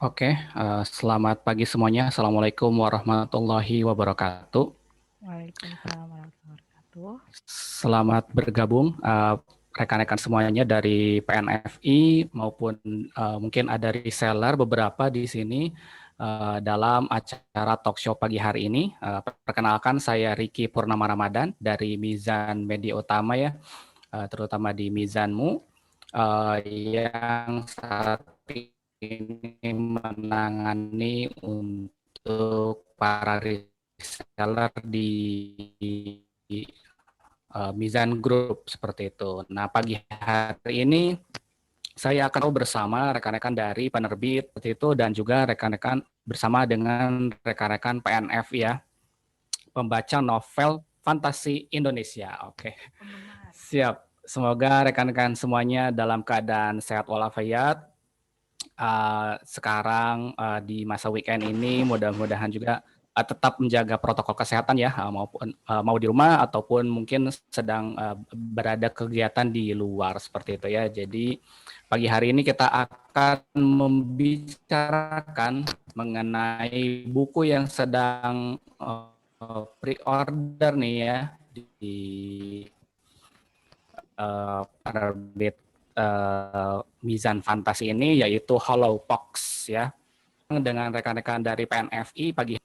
Oke, selamat pagi semuanya. Assalamualaikum warahmatullahi wabarakatuh. Waalaikumsalam warahmatullahi wabarakatuh. Selamat bergabung rekan-rekan semuanya dari PNFI maupun mungkin ada reseller beberapa di sini dalam acara talk show pagi hari ini. Perkenalkan saya Riki Purnama Ramadan dari Mizan Media Utama ya, terutama di Mizanmu yang saat ini menangani untuk para reseller di Mizan Group seperti itu. Nah, pagi hari ini saya akan bersama rekan-rekan dari penerbit seperti itu dan juga rekan-rekan bersama dengan rekan-rekan PNF ya, pembaca novel fantasi Indonesia. Oke. Penggemar. Siap. Semoga rekan-rekan semuanya dalam keadaan sehat walafiat. Sekarang di masa weekend ini mudah-mudahan juga tetap menjaga protokol kesehatan ya, maupun mau di rumah ataupun mungkin sedang berada kegiatan di luar seperti itu ya. Jadi pagi hari ini kita akan membicarakan mengenai buku yang sedang pre-order nih ya di penerbit Mizan Fantasi ini, yaitu Hollow Pox ya, dengan rekan-rekan dari PNFI pagi.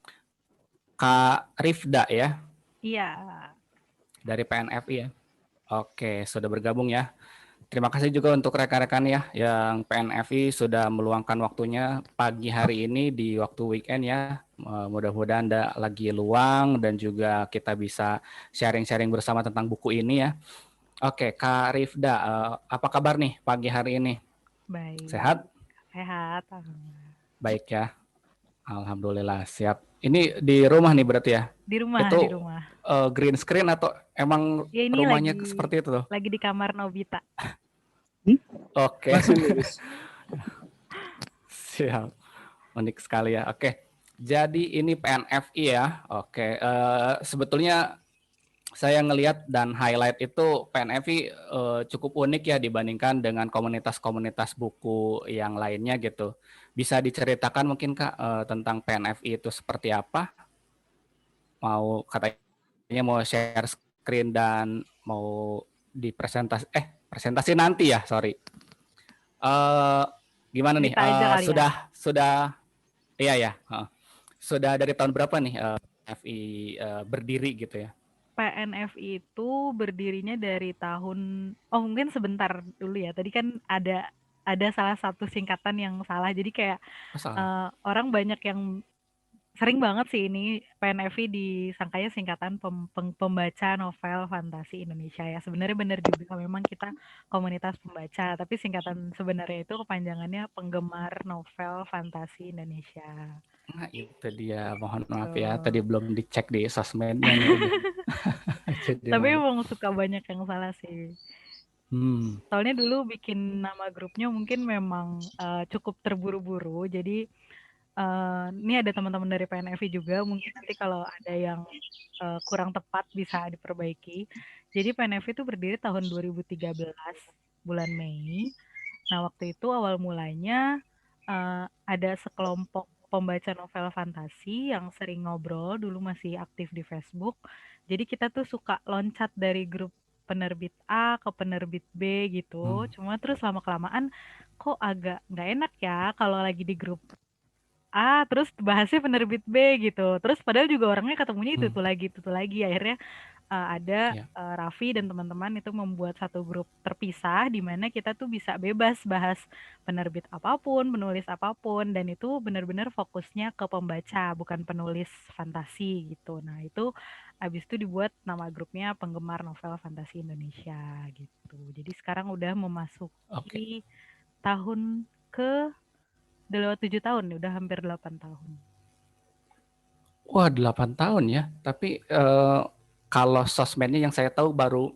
Kak Rifda ya, Iya. dari PNFI ya. Oke, sudah bergabung ya. Terima kasih juga untuk rekan-rekan ya yang PNFI sudah meluangkan waktunya pagi hari ini di waktu weekend ya. Mudah-mudahan Anda lagi luang dan juga kita bisa sharing-sharing bersama tentang buku ini ya. Oke, Kak Rifda, apa kabar nih pagi hari ini? Baik. Sehat? Sehat. Alhamdulillah. Baik ya. Alhamdulillah, siap. Ini di rumah nih berarti ya? Di rumah, di Itu rumah. green screen atau emang Ya ini rumahnya lagi seperti itu tuh? lagi di kamar Nobita. Oke, Masih lulus. siap. Unik sekali ya. Oke, jadi ini PNFI ya. Oke, sebetulnya saya ngelihat dan highlight itu PNFI cukup unik ya dibandingkan dengan komunitas-komunitas buku yang lainnya gitu. Bisa diceritakan mungkin Kak tentang PNFI itu seperti apa? Mau katanya mau share screen dan mau presentasi nanti ya, sorry. Eh Gimana nih? Cerita aja kali ya. Sudah iya ya. Sudah dari tahun berapa nih FI berdiri gitu ya? PNFI itu berdirinya dari tahun mungkin sebentar dulu ya. Tadi kan ada salah satu singkatan yang salah. Jadi kayak Oh, salah. orang banyak yang sering banget sih ini PNFI disangkanya singkatan pembaca novel fantasi Indonesia ya. Sebenarnya benar juga memang kita komunitas pembaca, tapi singkatan sebenarnya itu kepanjangannya penggemar novel fantasi Indonesia. Nah, itu dia. Mohon maaf ya, tadi Tuh. belum dicek di sosmednya nih udah. Jadi Tapi malu. emang suka banyak yang salah sih. Hmm. Soalnya dulu bikin nama grupnya mungkin memang cukup terburu-buru. Jadi ini ada teman-teman dari PNFI juga, mungkin nanti kalau ada yang kurang tepat bisa diperbaiki. Jadi PNFI itu berdiri tahun 2013 bulan Mei. Nah, waktu itu awal mulanya ada sekelompok pembaca novel fantasi yang sering ngobrol, dulu masih aktif di Facebook. Jadi kita tuh suka loncat dari grup penerbit A ke penerbit B gitu. Hmm. Cuma terus lama-kelamaan kok agak nggak enak ya kalau lagi di grup A, terus bahasnya penerbit B gitu. Terus padahal juga orangnya ketemunya Hmm. itu tuh lagi. Akhirnya ada Ya. Raffi dan teman-teman itu membuat satu grup terpisah di mana kita tuh bisa bebas bahas penerbit apapun, penulis apapun, dan itu benar-benar fokusnya ke pembaca, bukan penulis fantasi gitu. Nah itu abis itu dibuat nama grupnya Penggemar Novel Fantasi Indonesia gitu. Jadi sekarang udah Oke. memasuki tahun ke udah lewat 7 tahun nih, udah hampir 8 tahun. Wah, 8 tahun ya. Tapi kalau sosmednya yang saya tahu baru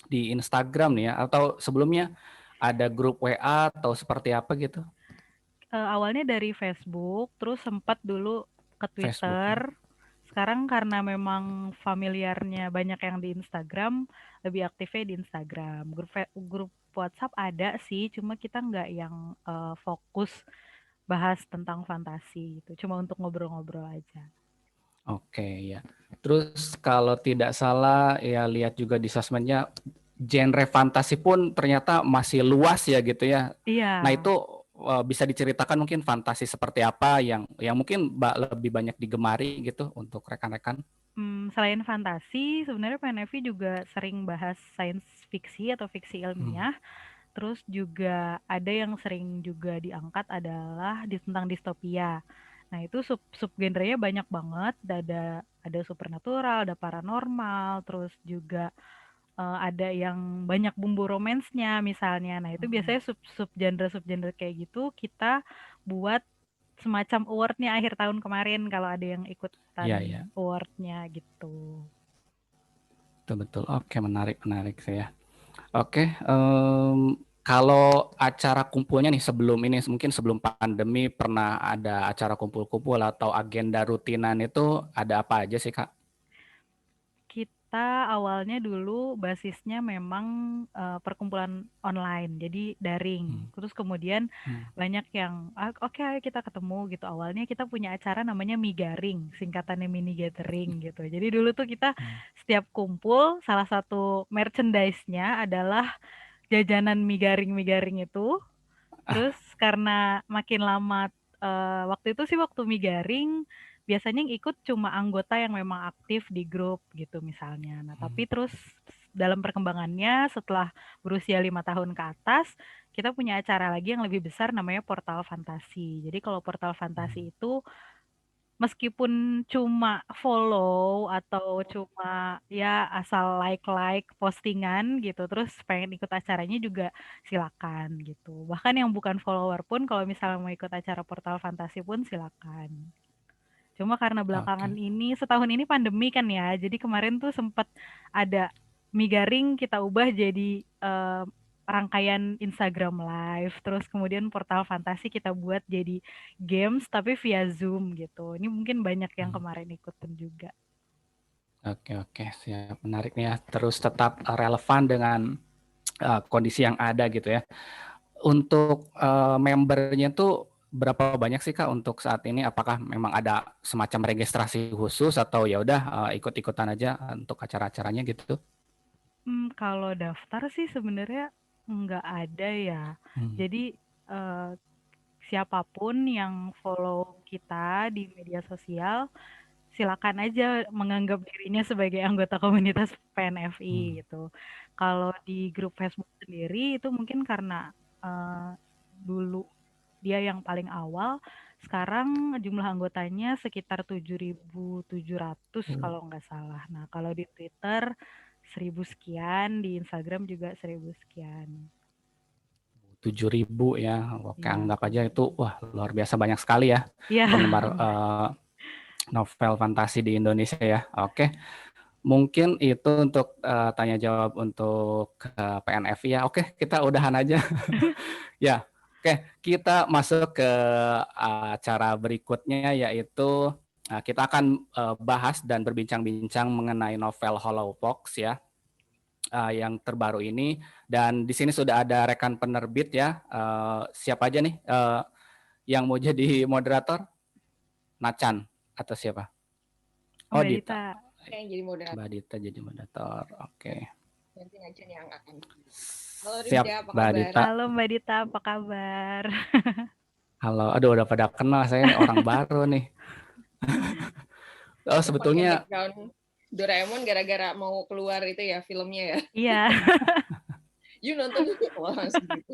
di Instagram nih ya, atau sebelumnya ada grup WA atau seperti apa gitu? Awalnya dari Facebook, terus sempat dulu ke Facebook ya. Twitter. Sekarang karena memang familiarnya banyak yang di Instagram, lebih aktifnya di Instagram. Grup WhatsApp ada sih, cuma kita nggak yang fokus bahas tentang fantasi gitu, cuma untuk ngobrol-ngobrol aja. Oke ya. Terus kalau tidak salah ya lihat juga di sosmednya genre fantasi pun ternyata masih luas ya gitu ya. Nah Iya. itu bisa diceritakan mungkin fantasi seperti apa yang mungkin lebih banyak digemari gitu untuk rekan-rekan? Selain fantasi, sebenarnya PNFI juga sering bahas science fiksi atau fiksi Hmm. ilmiah. Terus juga ada yang sering juga diangkat adalah tentang distopia. Nah, itu sub genrenya banyak banget. Ada supernatural, ada paranormal, terus juga ada yang banyak bumbu romansnya misalnya. Nah, itu biasanya sub genre kayak gitu kita buat semacam award-nya akhir tahun kemarin kalau ada yang ikutan Iya ya, award-nya gitu. betul betul. Oke, menarik menarik saya. Oke, kalau acara kumpulnya nih sebelum ini, mungkin sebelum pandemi pernah ada acara kumpul-kumpul atau agenda rutinan itu ada apa aja sih Kak? Kita awalnya dulu basisnya memang perkumpulan online, jadi Hmm. daring. Terus kemudian Hmm. banyak yang oke ayo kita ketemu gitu. Awalnya kita punya acara namanya Migaring, singkatannya mini gathering gitu. Jadi dulu tuh kita Hmm. setiap kumpul salah satu merchandise-nya adalah jajanan migaring itu. Terus karena makin lama waktu itu sih waktu migaring biasanya yang ikut cuma anggota yang memang aktif di grup gitu misalnya. Nah, tapi terus dalam perkembangannya setelah berusia 5 tahun ke atas, kita punya acara lagi yang lebih besar namanya Portal Fantasi. Jadi kalau Portal Hmm. Fantasi itu meskipun cuma follow atau cuma ya asal like-like postingan gitu, terus pengen ikut acaranya juga silakan gitu. Bahkan yang bukan follower pun kalau misalnya mau ikut acara Portal Fantasi pun silakan. Cuma karena belakangan Oke. ini, setahun ini pandemi kan ya, jadi kemarin tuh sempat ada Migaring kita ubah jadi rangkaian Instagram Live, terus kemudian Portal Fantasi kita buat jadi games tapi via Zoom gitu. Ini mungkin banyak yang Hmm. kemarin ikutin juga. Oke, oke, siap. Menarik nih ya. Terus tetap relevan dengan kondisi yang ada gitu ya. Untuk membernya tuh berapa banyak sih Kak untuk saat ini? Apakah memang ada semacam registrasi khusus atau ya udah ikut-ikutan aja untuk acara-acaranya gitu? Kalau daftar sih sebenarnya nggak ada ya. Hmm. Jadi eh, siapapun yang follow kita di media sosial silakan aja menganggap dirinya sebagai anggota komunitas Hmm. PNFI gitu. Kalau di grup Facebook sendiri itu mungkin karena eh, dulu dia yang paling awal, sekarang jumlah anggotanya sekitar 7.700 Oh, kalau nggak salah. Nah, kalau di Twitter 1.000 sekian, di Instagram juga 1.000 sekian. 7.000 ya. Oke, Iya, anggap aja 7.000. itu wah luar biasa banyak sekali ya Iya, penggemar lumayan. novel fantasi di Indonesia ya. Oke, mungkin itu untuk tanya jawab untuk PNFI ya. Oke, kita udahan aja. Ya, oke, kita masuk ke acara berikutnya yaitu kita akan bahas dan berbincang-bincang mengenai novel Hollow Fox ya, yang terbaru ini. Dan di sini sudah ada rekan penerbit ya. Siapa aja nih yang mau jadi moderator? Nacan atau siapa? Oh, Mbak Dita. Dita. Yang jadi Mbak moderator. Dita jadi moderator. Oke. Nanti Najan yang akan. Halo Siap, Rinda, apa Mbak kabar? Dita. Halo Mbak Dita, apa kabar? Halo, aduh udah pada kenal saya nih orang baru nih. Oh, Yang pakai sebetulnya background Doraemon gara-gara mau keluar itu ya filmnya ya. Iya. You nonton itu langsung gitu.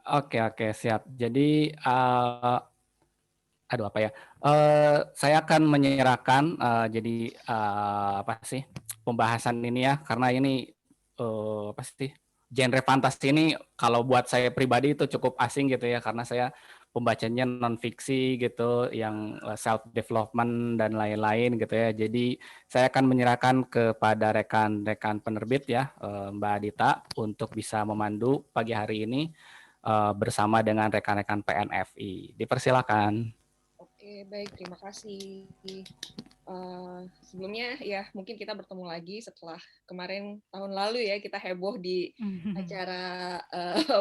oke, oke, siap. Jadi aduh apa ya? Saya akan menyerahkan jadi apa sih pembahasan ini ya karena ini apa sih genre fantasi ini kalau buat saya pribadi itu cukup asing gitu ya karena saya pembacanya non fiksi gitu yang self development dan lain-lain gitu ya. Jadi saya akan menyerahkan kepada rekan-rekan penerbit ya Mbak Adita untuk bisa memandu pagi hari ini bersama dengan rekan-rekan PNFI. Dipersilakan. Oke, baik. Terima kasih. Sebelumnya ya mungkin kita bertemu lagi setelah kemarin tahun lalu ya kita heboh di acara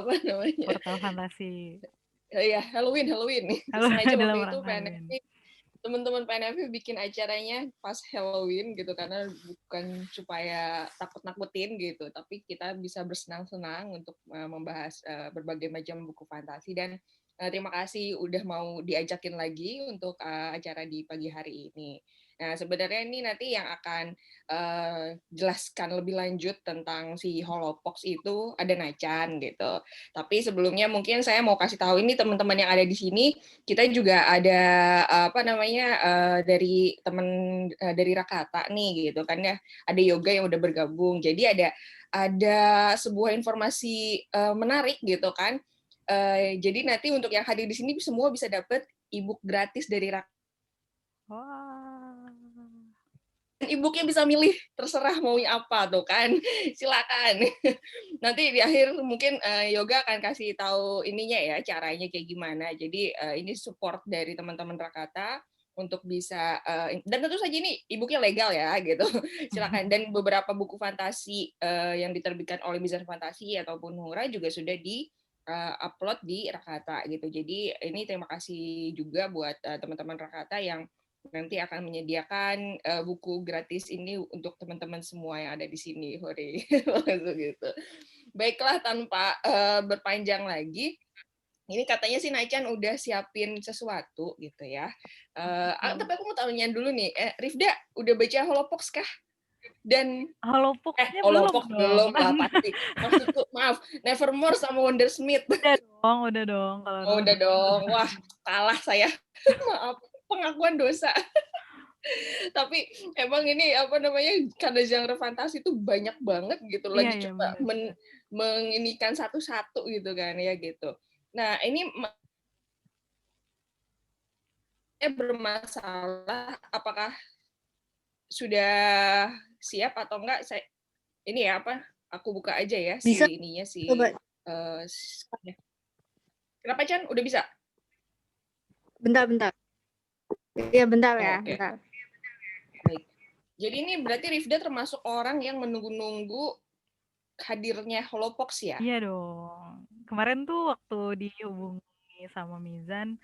apa namanya Portal Fantasi. Ya Halloween nih. Halo, Sengaja dalam waktu itu rangka Halloween. teman-teman PNFP bikin acaranya pas Halloween gitu, karena bukan supaya takut-nakutin gitu, tapi kita bisa bersenang-senang untuk membahas berbagai macam buku fantasi. Dan terima kasih udah mau diajakin lagi untuk acara di pagi hari ini. Nah, sebenarnya ini nanti yang akan jelaskan lebih lanjut tentang si Holopox itu ada Nacan gitu. Tapi sebelumnya mungkin saya mau kasih tahu ini teman-teman yang ada di sini, kita juga ada dari teman dari Rakata nih gitu kan ya, ada yoga yang udah bergabung. Jadi ada sebuah informasi menarik gitu kan. Jadi nanti untuk yang hadir di sini semua bisa dapat e-book gratis dari Rakata. Wah. E-booknya bisa milih terserah mau apa tuh kan. Silakan. Nanti di akhir mungkin Yoga akan kasih tahu ininya ya, caranya kayak gimana. Jadi ini support dari teman-teman Rakata untuk bisa dan tentu saja ini e-booknya legal ya gitu. Silakan. Dan beberapa buku fantasi yang diterbitkan oleh Mizan Fantasi ataupun Hura juga sudah di upload di Rakata gitu. Jadi ini terima kasih juga buat teman-teman Rakata yang nanti akan menyediakan buku gratis ini untuk teman-teman semua yang ada di sini. Hore. Gitu. Baiklah, tanpa berpanjang lagi, ini katanya sih Naichan udah siapin sesuatu gitu ya. Tapi aku mau tanya dulu nih, Rifda udah baca Holopox kah? Dan Holopox-nya belum Holopox dong. belum lah pasti. Maksudku maaf, Nevermore sama Wondersmith. Udah dong kalau Oh, udah dong. Wah, kalah saya. Maaf, pengakuan dosa. Tapi emang ini apa namanya, karena genre fantasi itu banyak banget gitu, lagi Iya, coba benar. menginikan satu-satu gitu kan ya gitu. Nah ini bermasalah apakah sudah siap atau enggak. Saya ini ya apa, aku buka aja ya Bisa si ininya coba. Kenapa Chan udah bisa? Bentar. Iya bentar ya, Oke. bentar. Baik. Jadi ini berarti Rifda termasuk orang yang menunggu-nunggu hadirnya Holopox ya? Iya dong. Kemarin tuh waktu dihubungi sama Mizan,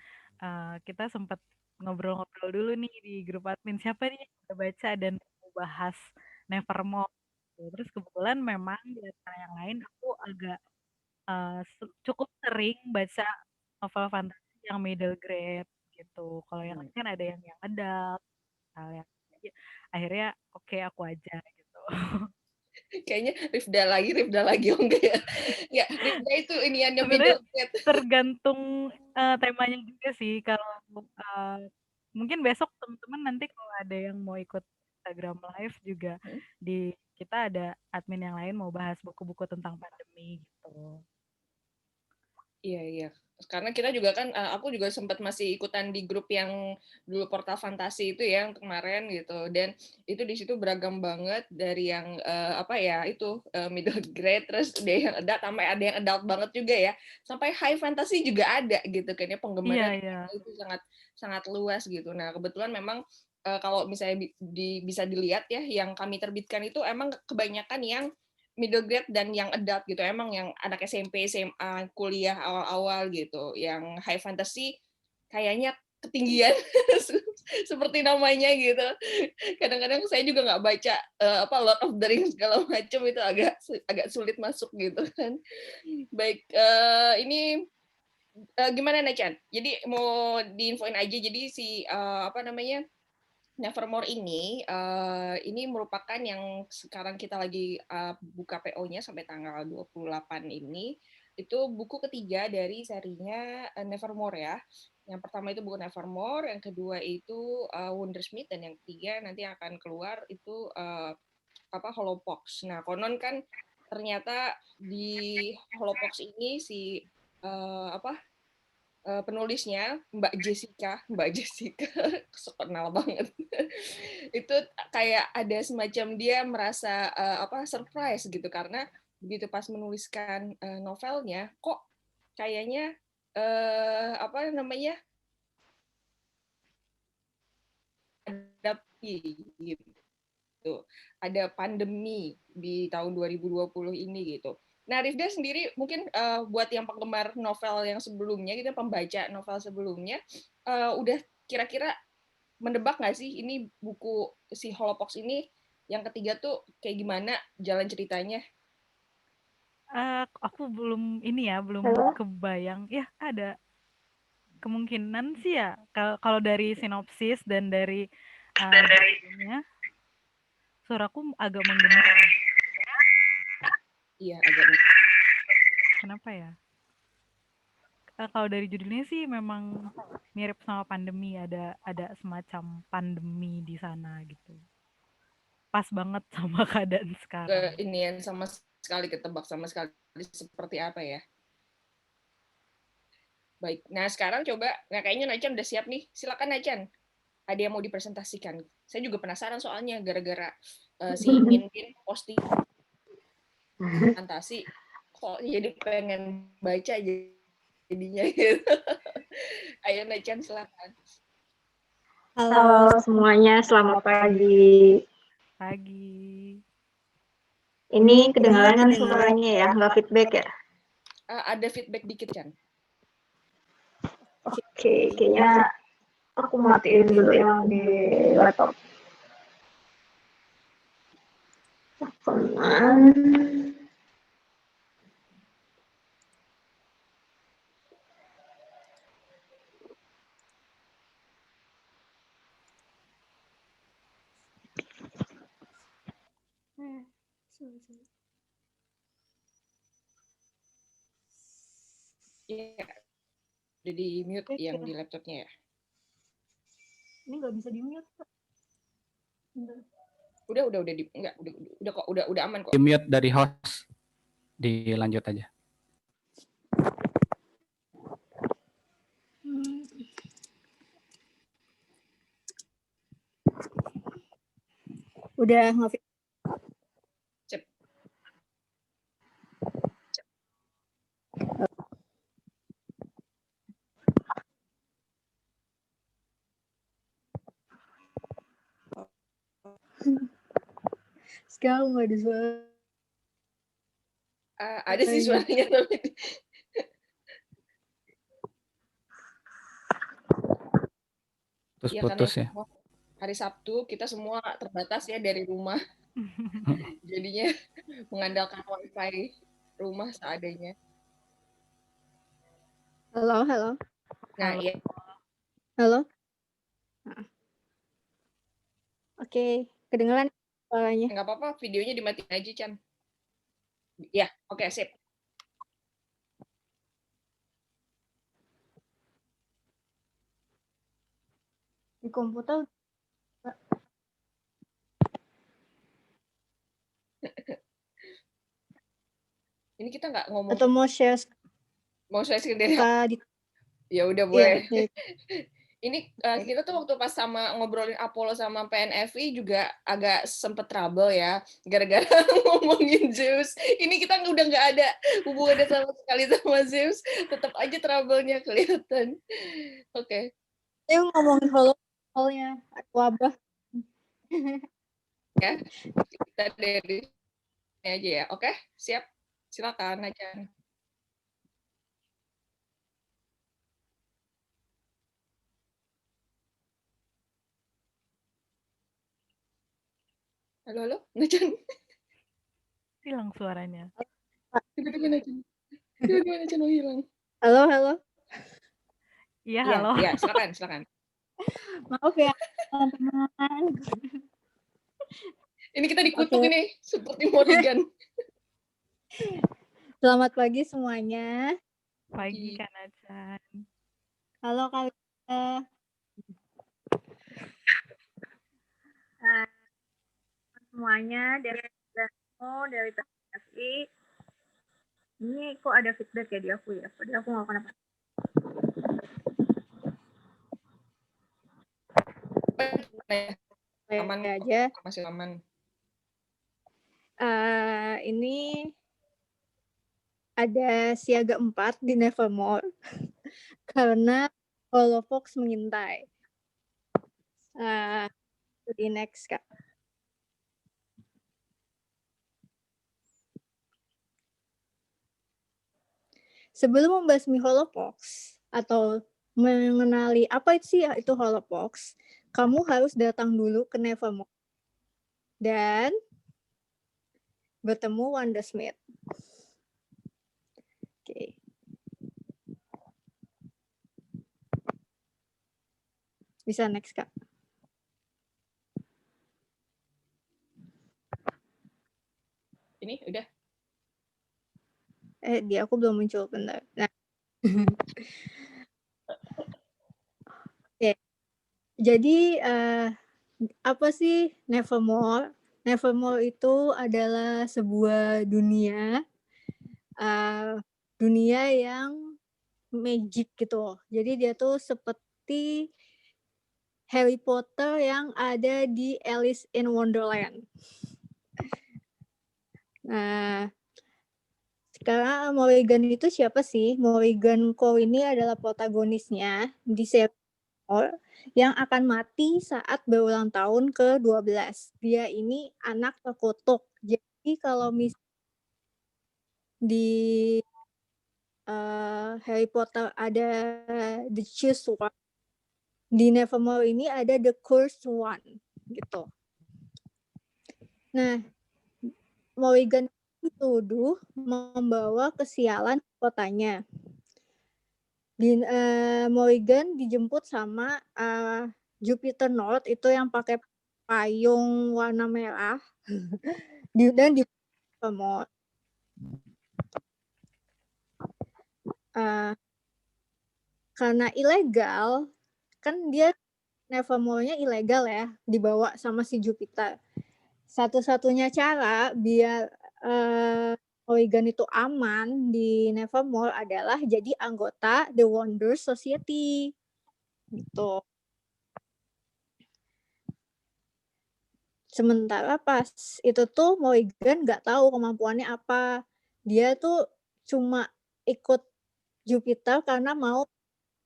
kita sempat ngobrol-ngobrol dulu nih di grup admin, siapa nih yang udah baca dan mau bahas Nevermore. Terus kebetulan memang di antara yang lain aku agak cukup sering baca novel fantasi yang middle grade gitu. Kalau yang lain kan ada yang adult, hal yang akhirnya oke, aku aja gitu. Kayaknya Rifda lagi oh enggak ya? Ya, Rifda itu iniannya Sebenarnya middle grade. tergantung temanya juga sih. Kalau mungkin besok teman-teman nanti kalau ada yang mau ikut Instagram live juga di kita ada admin yang lain mau bahas buku-buku tentang pandemi gitu. Iya. Karena kita juga kan, aku juga sempat masih ikutan di grup yang dulu Portal Fantasi itu ya kemarin gitu, dan itu di situ beragam banget dari yang middle grade, terus ada yang adult, sampai ada yang adult banget juga ya, sampai high fantasy juga ada gitu kan ya, penggemarnya Iya. itu sangat sangat luas gitu. Nah kebetulan memang kalau misalnya bisa dilihat ya, yang kami terbitkan itu emang kebanyakan yang middle grade dan yang adult gitu, emang yang anak SMP, SMA, kuliah awal-awal gitu. Yang high fantasy kayaknya ketinggian seperti namanya gitu. Kadang-kadang saya juga nggak baca Lord of the Rings segala macam, itu agak sulit masuk gitu kan. Baik, ini gimana Nechan? Jadi mau diinfoin aja, jadi si Nevermore ini merupakan yang sekarang kita lagi buka PO-nya sampai tanggal 28 ini. Itu buku ketiga dari serinya Nevermore ya. Yang pertama itu buku Nevermore, yang kedua itu Wondersmith, dan yang ketiga nanti akan keluar itu Holopox. Nah, konon kan ternyata di Holopox ini si penulisnya Mbak Jessica kenal banget. Itu kayak ada semacam dia merasa surprise gitu, karena begitu pas menuliskan novelnya kok kayaknya gitu. Ada pandemi di tahun 2020 ini gitu. Nah, Rifda sendiri mungkin buat yang penggemar novel yang sebelumnya, gitu, pembaca novel sebelumnya, udah kira-kira mendebak nggak sih ini buku si Holopox ini yang ketiga tuh kayak gimana jalan ceritanya? Aku belum ini ya, belum Halo? kebayang. Ya, ada kemungkinan sih ya. Kalau dari sinopsis dan dari judulnya, suaraku agak menggema. Iya, agak Kenapa ya? Kalau dari judulnya sih memang mirip sama pandemi, ada semacam pandemi di sana gitu. Pas banget sama keadaan sekarang. inian sama sekali ketebak sama sekali seperti apa ya. Baik, nah sekarang coba, nah kayaknya Nacan udah siap nih, silakan Nacan. Ada yang mau dipresentasikan? Saya juga penasaran soalnya gara-gara si Min posting fantasi, kok jadi pengen baca jadinya gitu. Ayo Nacan silakan. Halo semuanya, selamat pagi. Pagi. Ini kedengaran kan suaranya ya, nggak feedback ya? Ada feedback dikit Chan. Oke, kayaknya aku matiin dulu yang di laptop. Teman. Ya, udah di mute yang di laptopnya ya. Ini nggak bisa di mute. Udah di enggak udah kok udah aman kok. Di mute dari host. Dilanjut aja. Udah nge Cep. Sekarang nggak ada suara. Ada sih suaranya tapi Terus ya putus ya. Hari Sabtu kita semua terbatas ya dari rumah. Jadinya mengandalkan wifi rumah seadanya. Halo, halo. Nah, Halo. ya. Halo. Oke, kedengeran suaranya. Nggak apa-apa, videonya dimatiin aja, Chan. Ya, oke, sip. Di komputer. Ini kita nggak ngomong. Atau mau share sendiri. di Ya udah boleh. Iya. Ini kita tuh waktu pas sama ngobrolin Apollo sama PNFI juga agak sempet trouble ya, gara-gara ngomongin Zeus. Ini kita udah nggak ada hubungannya sama sekali sama Zeus, tetap aja trouble-nya kelihatan. Oke. Saya ngomongin hall-nya wabah. Ya, kita dari ini aja ya. Oke, siap. Silakan aja. Halo, Najan. Hilang suaranya. Tiba-tiba Najan mau hilang. Halo. Iya, halo. Iya, silakan. Maaf ya, teman-teman. Ini kita dikutuk ini, seperti Morrigan. Selamat pagi semuanya. Pagi, Kak Nacan. Halo kalian. Semuanya dari PNFI. Ini kok ada feedback ya di aku ya? Padahal aku nggak kenapa. Aman aja. Masih aman. Ini ada siaga 4 di Nevermore karena Holofox mengintai. Di next, Kak. Sebelum membasmi holofox atau mengenali apa sih itu holofox, kamu harus datang dulu ke Nevermore dan bertemu Wondersmith. Oke. Bisa next, Kak. Ini udah. Di aku belum muncul, bentar. Nah. Oke. Jadi apa sih Nevermore? Nevermore itu adalah sebuah dunia dunia yang magic gitu. Jadi dia tuh seperti Harry Potter yang ada di Alice in Wonderland. Nah, sekarang Morrigan itu siapa sih? Morrigan Cole ini adalah protagonisnya di series yang akan mati saat berulang tahun ke-12. Dia ini anak terkutuk. Jadi kalau di Harry Potter ada The Chosen One, di Nevermore ini ada The Cursed One gitu. Nah, Morrigan dituduh membawa kesialan ke kotanya. Morrigan dijemput sama Jupiter North itu yang pakai payung warna merah dan di Nevermore. Karena ilegal, kan dia Nevermore-nya ilegal ya, dibawa sama si Jupiter. Satu-satunya cara biar Morrigan itu aman di Nevermore adalah jadi anggota The Wonder Society. Gitu. Sementara pas itu tuh Morrigan nggak tahu kemampuannya apa. Dia tuh cuma ikut Jupiter karena mau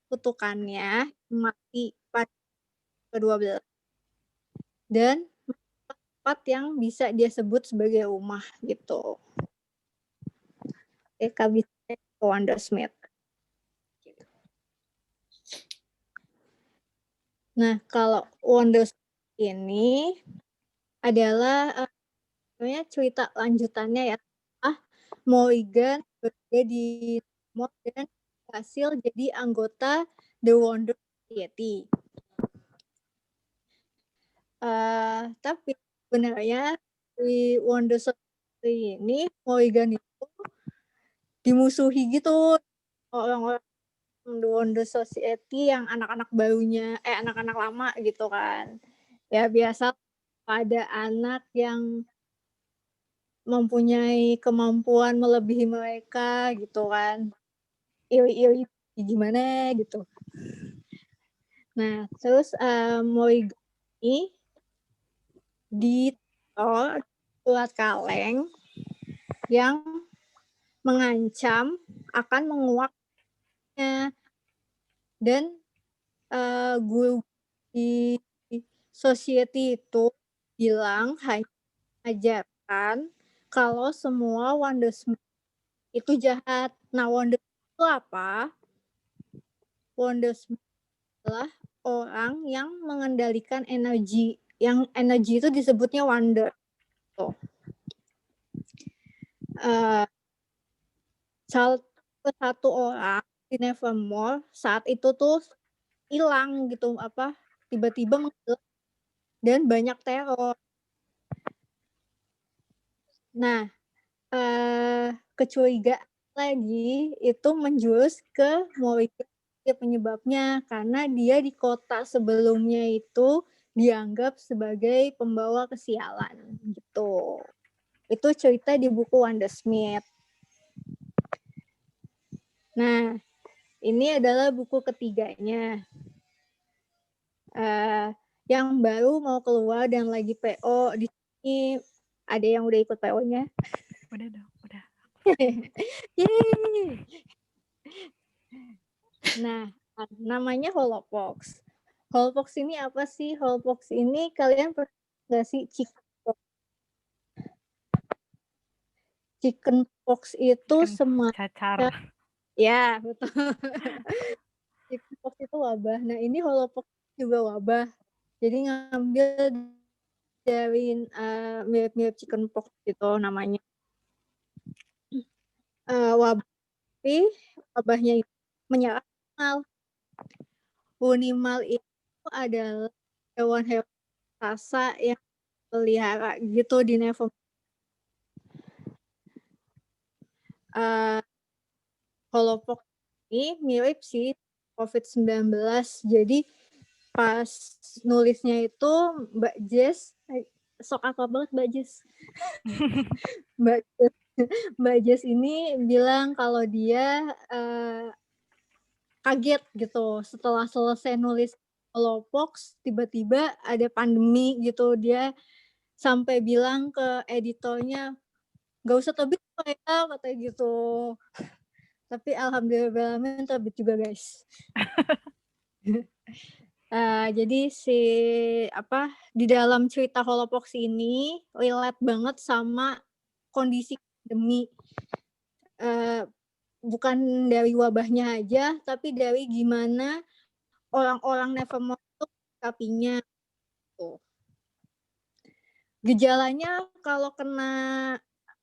kutukannya mati pada ke-12. Dan tempat yang bisa dia sebut sebagai rumah gitu. Kabis Wondersmith. Nah, kalau Wondersmith ini adalah cerita lanjutannya ya. Morrigan berada di Nevermore dan berhasil jadi anggota The Wonder Society. Tapi sebenarnya di Wonder Society ini Morrigan itu dimusuhi gitu orang-orang The Wonder Society yang anak-anak barunya, anak-anak lama gitu kan. Ya biasa ada anak yang mempunyai kemampuan melebihi mereka gitu kan. Iri-iri gimana gitu. Nah, terus Morrigan ini ditaruh surat kaleng yang mengancam akan menguaknya. Dan guru di society itu bilang hanya ajarkan kalau semua Wondersmith itu jahat. Nah, Wondersmith itu apa? Wondersmith adalah orang yang mengendalikan energi. Yang energi itu disebutnya Wonder. Satu orang di Nevermore saat itu tuh hilang gitu, tiba-tiba menghilang dan banyak teror. Nah, kecurigaan lagi itu menjurus ke Morrigan penyebabnya karena dia di kota sebelumnya itu dianggap sebagai pembawa kesialan gitu. Itu cerita di buku Wondersmith. Nah, ini adalah buku ketiganya. Yang baru mau keluar dan lagi PO di sini, ada yang udah ikut PO-nya? Udah dong, udah. Yeay. Nah, namanya Holofox. Holofox ini apa sih? Holofox ini kalian pernah nggak sih chickenpox itu semacam Cacar. Ya, betul. Chickenpox itu wabah. Nah, ini holopox juga wabah. Jadi ngambil dari mirip-mirip chickenpox gitu namanya. Wabahnya itu menyerang animal. Unimal itu adalah hewan-hewan raksasa yang pelihara gitu di Nevermore. Holopox ini mirip sih COVID-19. Jadi pas nulisnya itu Mbak Jess, sok apa banget Mbak Jess. Mbak Jess ini bilang kalau dia kaget gitu setelah selesai nulis holopox, tiba-tiba ada pandemi gitu. Dia sampai bilang ke editornya, "Gak usah terbit ya," katanya gitu. Tapi alhamdulillah terbit juga guys. Jadi di dalam cerita holopox ini relate banget sama kondisi pandemi. Bukan dari wabahnya aja, tapi dari gimana orang-orang Nevermore itu menyikapinya. Tuh. Gejalanya kalau kena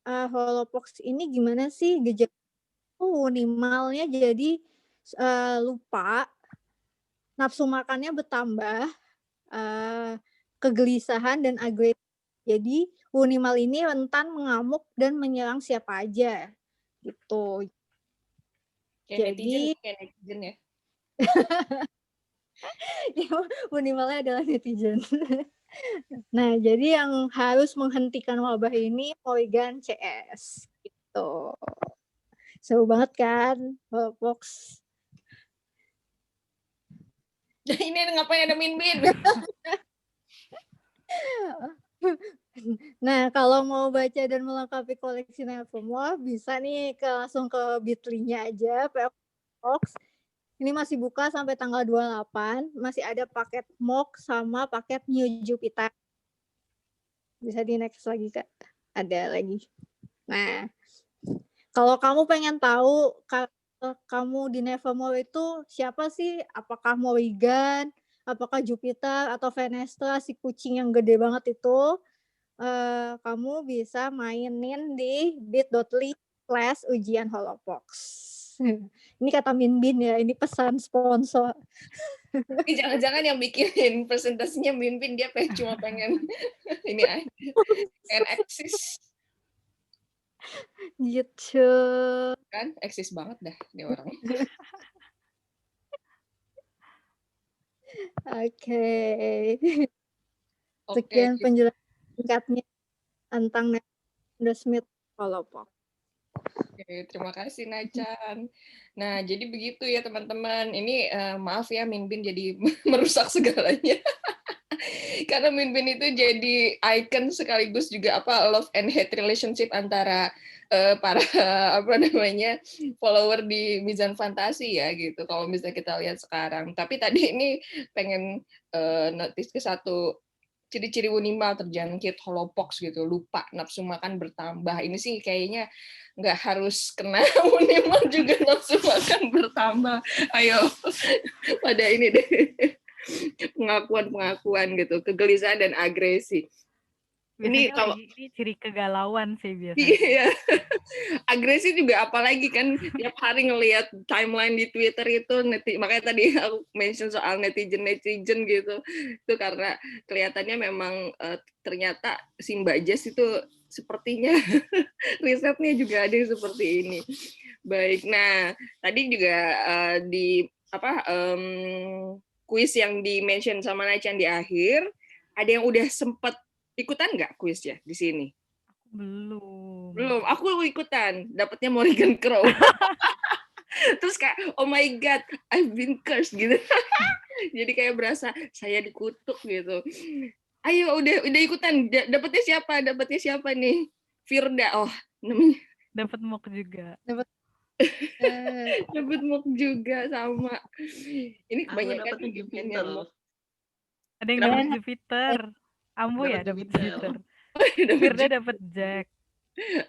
holopox ini gimana sih? Gejala minimalnya jadi lupa, nafsu makannya bertambah, kegelisahan dan agresi. Jadi Unimal ini rentan mengamuk dan menyerang siapa aja gitu. Kayak Jadi netizen ya. Unimalnya adalah netizen. Nah, jadi yang harus menghentikan wabah ini Polygon CS gitu. Seru banget kan, holopox. Ini ngapain ada Minbin? Nah, kalau mau baca dan melengkapi koleksi Nevermore, bisa nih langsung ke Bitly-nya aja, Holopox. Ini masih buka sampai tanggal 28, masih ada paket mock sama paket New Jupiter. Bisa di next lagi, Kak. Ada lagi. Nah, kalau kamu pengen tahu kamu di Nevermore itu siapa sih? Apakah Morrigan, apakah Jupiter, atau Venestra, si kucing yang gede banget itu? Kamu bisa mainin di bit.ly/ujian holopox. Ini kata Minbin ya, ini pesan sponsor. Jangan-jangan yang bikin presentasinya Minbin, dia cuma pengen ini aja, pengen eksis. Gitu. Kan eksis banget dah ini orang. Oke. Sekian penjelasan singkatnya tentang Smith holopox. Oke, terima kasih Nacan. Nah, jadi begitu ya teman-teman. Ini maaf ya Minbin jadi merusak segalanya. Karena Minbin itu jadi icon sekaligus juga love and hate relationship antara para follower di Mizan Fantasi ya gitu. Kalau misalnya kita lihat sekarang. Tapi tadi ini pengen notice ke satu ciri-ciri Unimal terjangkit holopox gitu, lupa, nafsu makan bertambah. Ini sih kayaknya nggak harus kena Unimal juga nafsu makan bertambah. Ayo, pada ini deh. Pengakuan gitu, kegelisahan dan agresi. Biasanya ini ciri kegalauan sih biasanya. Iya. Agresi juga apalagi kan tiap hari ngelihat timeline di Twitter itu makanya tadi aku mention soal netizen gitu. Itu karena kelihatannya memang ternyata si Mbak Jess itu sepertinya risetnya juga ada seperti ini. Baik. Nah, tadi juga di kuis yang di-mention sama Nacan di akhir, ada yang udah sempat ikutan nggak kuisnya di sini? Belum. Aku ikutan, dapatnya Morrigan Crow. Terus kayak oh my god, I've been cursed gitu. Jadi kayak berasa saya dikutuk gitu. Ayo udah ikutan, dapatnya siapa nih? Firda. Oh, namanya. Dapat mock juga. Dapat mock juga sama. Ini kebanyakan Jupiter loh. Ada yang dapat Jupiter. Ambo ya dapat Jupiter. Firda dapat Jack.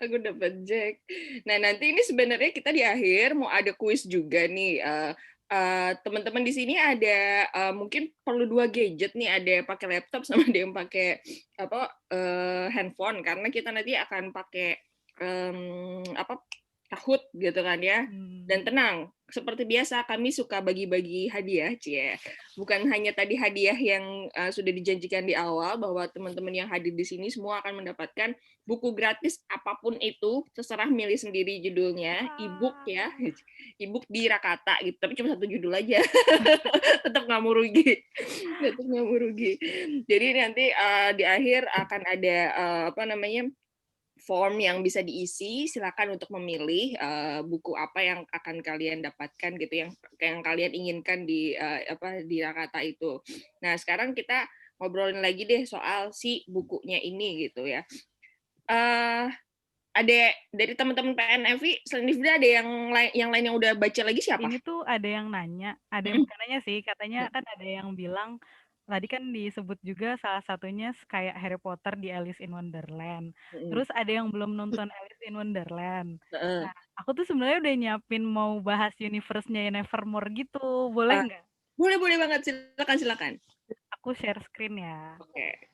Aku dapat Jack. Nah, nanti ini sebenarnya kita di akhir mau ada kuis juga nih. Teman-teman di sini ada mungkin perlu 2 gadget nih, ada yang pakai laptop sama ada yang pakai handphone, karena kita nanti akan pakai Kahoot gitu kan ya. Dan tenang, seperti biasa kami suka bagi-bagi hadiah, Cie. Bukan hanya tadi hadiah yang sudah dijanjikan di awal, bahwa teman-teman yang hadir di sini semua akan mendapatkan buku gratis apapun itu, terserah milih sendiri judulnya, e-book ya, e-book di Rakata gitu, tapi cuma 1 judul aja. Tetap nggak mau rugi. Tetap nggak mau rugi. Jadi nanti di akhir akan ada form yang bisa diisi, silakan untuk memilih buku apa yang akan kalian dapatkan gitu, yang kalian inginkan di Rakata itu. Nah, sekarang kita ngobrolin lagi deh soal si bukunya ini gitu ya. Ada dari teman-teman PNFI, selain Nifda ada yang lain yang udah baca lagi siapa? Ini tuh ada yang nanya, ada yang bukan nanya sih, katanya kan ada yang bilang tadi kan disebut juga salah satunya kayak Harry Potter di Alice in Wonderland. Terus ada yang belum nonton Alice in Wonderland. Nah, aku tuh sebenarnya udah nyiapin mau bahas universe-nya Nevermore gitu, boleh nggak? Boleh banget, silakan. Aku share screen ya. Oke.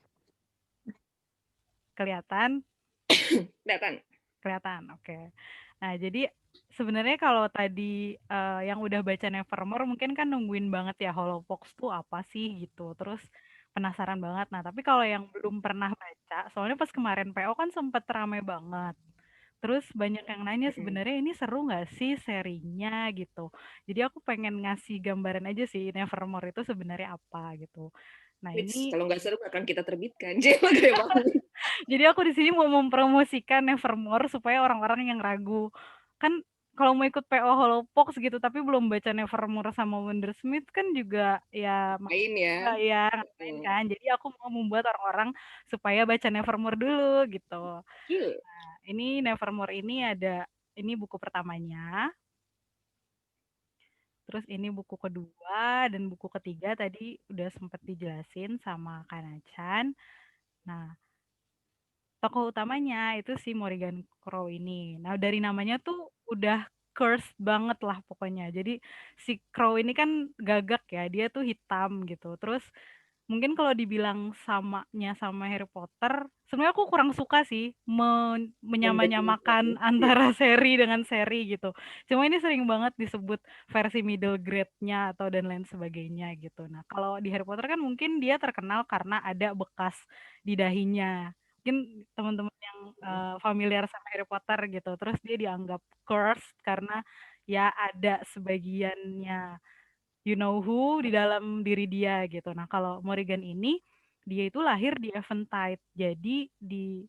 Kelihatan? Kelihatan, oke. Nah, jadi sebenarnya kalau tadi yang udah baca Nevermore mungkin kan nungguin banget ya Holofox tuh apa sih gitu. Terus penasaran banget. Nah, tapi kalau yang belum pernah baca, soalnya pas kemarin PO kan sempet rame banget. Terus banyak yang nanya sebenarnya ini seru nggak sih serinya gitu. Jadi aku pengen ngasih gambaran aja sih Nevermore itu sebenarnya apa gitu. Nah, ini Kalau nggak seru akan kita terbitkan. jadi aku di sini mau mempromosikan Nevermore supaya orang-orang yang ragu. Kan kalau mau ikut PO Holofox gitu tapi belum baca Nevermore sama Wondersmith kan juga ya Main ya. ngapain kan. Jadi aku mau membuat orang-orang supaya baca Nevermore dulu gitu. Nah, ini Nevermore ini buku pertamanya. Terus ini buku kedua dan buku ketiga tadi udah sempat dijelasin sama Kanacan. Nah, tokoh utamanya itu si Morrigan Crow ini. Nah, dari namanya tuh udah cursed banget lah pokoknya. Jadi si Crow ini kan gagak ya, dia tuh hitam gitu. Terus mungkin kalau dibilang samanya sama Harry Potter, sebenarnya aku kurang suka sih menyamakan antara seri dengan seri gitu. Cuma ini sering banget disebut versi middle grade-nya atau dan lain sebagainya gitu. Nah, kalau di Harry Potter kan mungkin dia terkenal karena ada bekas di dahinya. Mungkin teman-teman yang familiar sama Harry Potter gitu, terus dia dianggap cursed karena ya ada sebagiannya you know who di dalam diri dia gitu. Nah, kalau Morrigan ini dia itu lahir di Eventide. Jadi di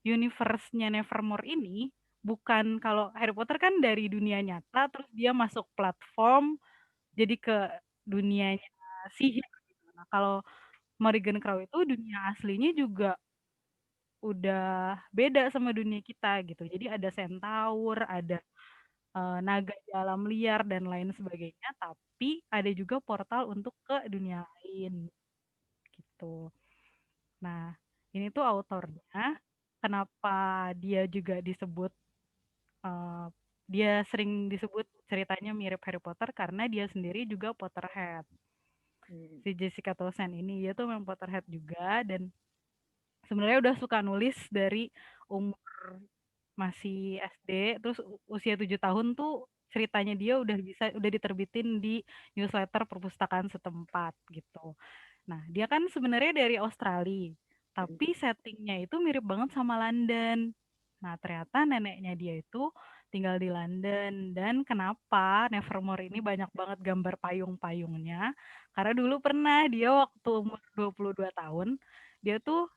universe-nya Nevermore ini bukan kalau Harry Potter kan dari dunia nyata terus dia masuk platform jadi ke dunianya sihir gitu. Nah, kalau Morrigan Crow itu dunia aslinya juga udah beda sama dunia kita gitu. Jadi ada centaur, ada naga di alam liar dan lain sebagainya, tapi ada juga portal untuk ke dunia lain gitu. Nah, ini tuh autornya kenapa dia juga disebut dia sering disebut ceritanya mirip Harry Potter karena dia sendiri juga Potterhead. Si Jessica Townsend ini dia tuh memang Potterhead juga dan sebenarnya udah suka nulis dari umur masih SD, terus usia 7 tahun tuh ceritanya dia udah diterbitin di newsletter perpustakaan setempat gitu. Nah, dia kan sebenarnya dari Australia, tapi settingnya itu mirip banget sama London. Nah, ternyata neneknya dia itu tinggal di London dan kenapa Nevermore ini banyak banget gambar payung-payungnya? Karena dulu pernah dia waktu umur 22 tahun, dia tuh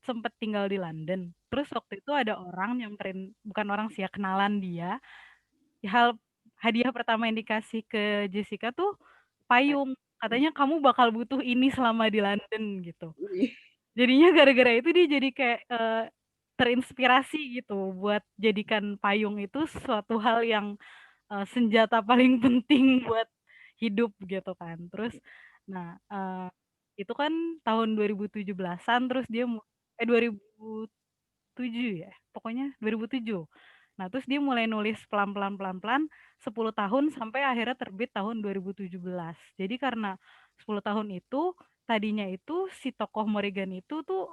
sempet tinggal di London. Terus waktu itu ada orang nyamperin, bukan orang sih ya, kenalan dia. Hadiah pertama yang dikasih ke Jessica tuh payung. Katanya kamu bakal butuh ini selama di London gitu. Jadinya gara-gara itu dia jadi kayak terinspirasi gitu buat jadikan payung itu suatu hal yang senjata paling penting buat hidup gitu kan. Terus nah itu kan tahun 2017-an terus dia 2007 ya. pokoknya 2007. Nah, terus dia mulai nulis pelan-pelan 10 tahun sampai akhirnya terbit tahun 2017. Jadi karena 10 tahun itu tadinya itu si tokoh Morrigan itu tuh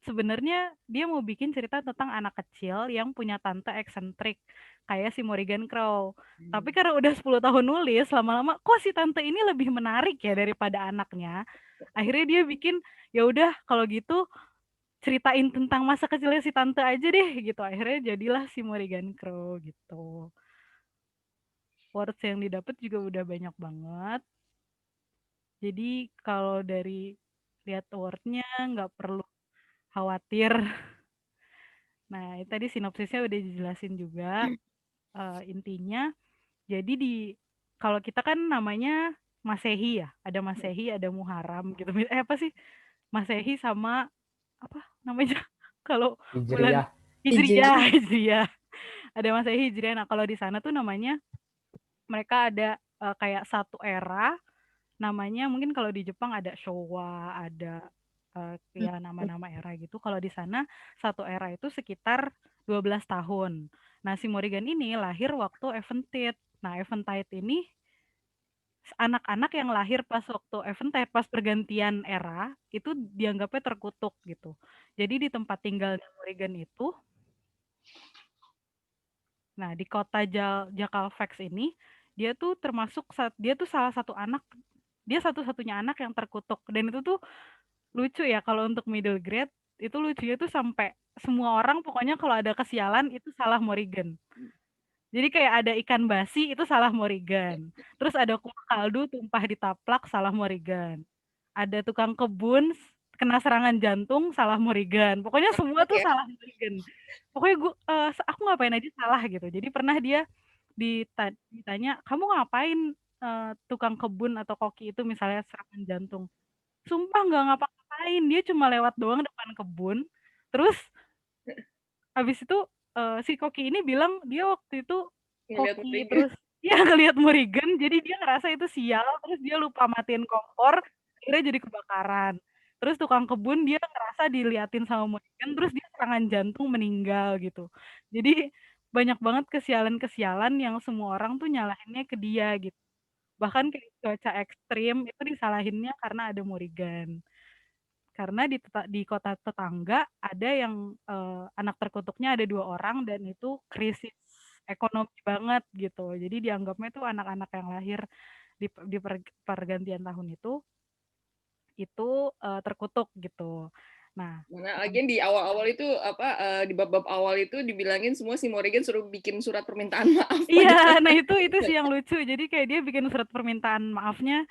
sebenarnya dia mau bikin cerita tentang anak kecil yang punya tante eksentrik kayak si Morrigan Crow. Tapi karena udah 10 tahun nulis, lama-lama kok si tante ini lebih menarik ya daripada anaknya. Akhirnya dia bikin, ya udah kalau gitu ceritain tentang masa kecilnya si tante aja deh gitu. Akhirnya jadilah si Morrigan Crow gitu. Words yang didapat juga udah banyak banget. Jadi kalau dari lihat wordnya nggak perlu khawatir. Nah, tadi sinopsisnya udah dijelasin juga. Intinya, jadi kalau kita kan namanya Masehi ya, ada Masehi, ada Muharram gitu. Apa sih? Masehi sama apa namanya? Kalau bulan Hijriyah. Hijriyah, Hijriyah. Ada Masehi, Hijriyah. Nah, kalau di sana tuh namanya mereka ada kayak satu era, namanya mungkin kalau di Jepang ada Showa, ada ya nama-nama era gitu. Kalau di sana satu era itu sekitar 12 tahun. Nah, si Morrigan ini lahir waktu Eventide. Nah, Eventide ini anak-anak yang lahir pas waktu Eventide, pas pergantian era, itu dianggapnya terkutuk gitu. Jadi di tempat tinggalnya Morrigan itu, nah di kota Jakalvex ini, dia tuh dia tuh salah satu anak, dia satu-satunya anak yang terkutuk. Dan itu tuh lucu ya kalau untuk middle grade, itu lucunya tuh sampai semua orang pokoknya kalau ada kesialan itu salah Morrigan. Jadi kayak ada ikan basi itu salah Morrigan. Terus ada kuah kaldu tumpah di taplak salah Morrigan. Ada tukang kebun kena serangan jantung salah Morrigan. Pokoknya semua tuh Ya. salah Morrigan. Pokoknya aku ngapain aja salah gitu. Jadi pernah dia ditanya, kamu ngapain tukang kebun atau koki itu misalnya serangan jantung? Sumpah nggak ngapa-ngapain, dia cuma lewat doang depan kebun. Terus habis itu si koki ini bilang dia waktu itu Ngeliat koki, Morrigan. terus dia ngelihat Morrigan, jadi dia ngerasa itu sial, terus dia lupa matiin kompor, akhirnya jadi kebakaran. Terus tukang kebun dia ngerasa diliatin sama Morrigan, terus dia serangan jantung meninggal gitu. Jadi banyak banget kesialan-kesialan yang semua orang tuh nyalahinnya ke dia gitu. Bahkan kayak cuaca ekstrim itu disalahinnya karena ada Morrigan. Karena di kota tetangga ada yang anak terkutuknya ada 2 orang dan itu krisis ekonomi banget gitu. Jadi dianggapnya tuh anak-anak yang lahir di pergantian tahun itu terkutuk gitu. Nah, Mana lagian di awal-awal itu di bab-bab awal itu dibilangin semua si Morrigan suruh bikin surat permintaan maaf. iya, nah itu sih yang lucu. Jadi kayak dia bikin surat permintaan maafnya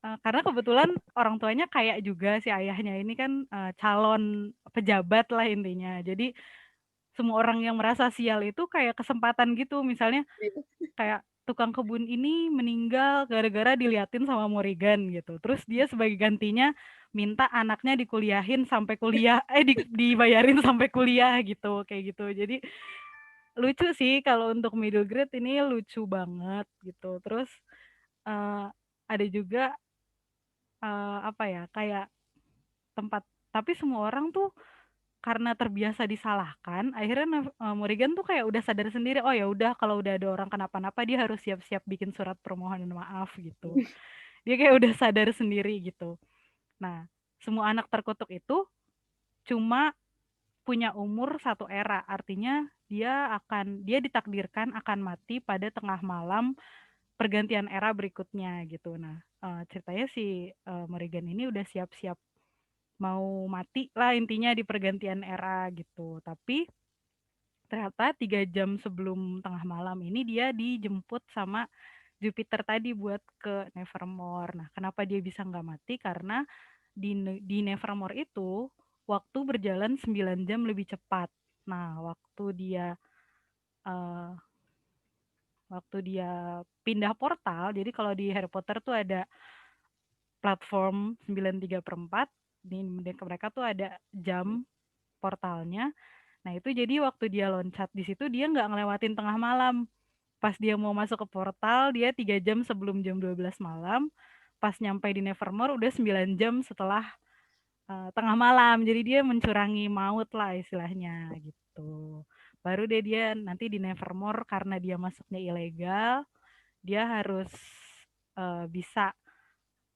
karena kebetulan orang tuanya kayak juga si ayahnya ini kan calon pejabat lah intinya. Jadi semua orang yang merasa sial itu kayak kesempatan gitu. Misalnya kayak tukang kebun ini meninggal gara-gara diliatin sama Morrigan gitu. Terus dia sebagai gantinya minta anaknya dikuliahin sampai kuliah, dibayarin sampai kuliah gitu, kayak gitu. Jadi lucu sih kalau untuk middle grade ini lucu banget gitu. Terus ada juga apa ya, kayak tempat, tapi semua orang tuh karena terbiasa disalahkan, akhirnya Morrigan tuh kayak udah sadar sendiri, oh ya udah kalau udah ada orang kenapa-napa dia harus siap-siap bikin surat permohonan maaf gitu. Dia kayak udah sadar sendiri gitu. Nah, semua anak terkutuk itu cuma punya umur satu era, artinya dia ditakdirkan akan mati pada tengah malam pergantian era berikutnya gitu. Nah, ceritanya si Morrigan ini udah siap-siap mau mati lah intinya di pergantian era gitu. Tapi ternyata 3 jam sebelum tengah malam ini dia dijemput sama Jupiter tadi buat ke Nevermore. Nah, kenapa dia bisa nggak mati? Karena di Nevermore itu waktu berjalan 9 jam lebih cepat. Nah, uh, waktu dia pindah portal, jadi kalau di Harry Potter tuh ada platform 93/4, di mereka tuh ada jam portalnya. Nah, itu jadi waktu dia loncat di situ dia nggak ngelewatin tengah malam. Pas dia mau masuk ke portal, dia 3 jam sebelum jam 12 malam. Pas nyampe di Nevermore udah 9 jam setelah tengah malam, jadi dia mencurangi maut lah istilahnya gitu. Baru deh dia nanti di Nevermore karena dia masuknya ilegal, dia harus bisa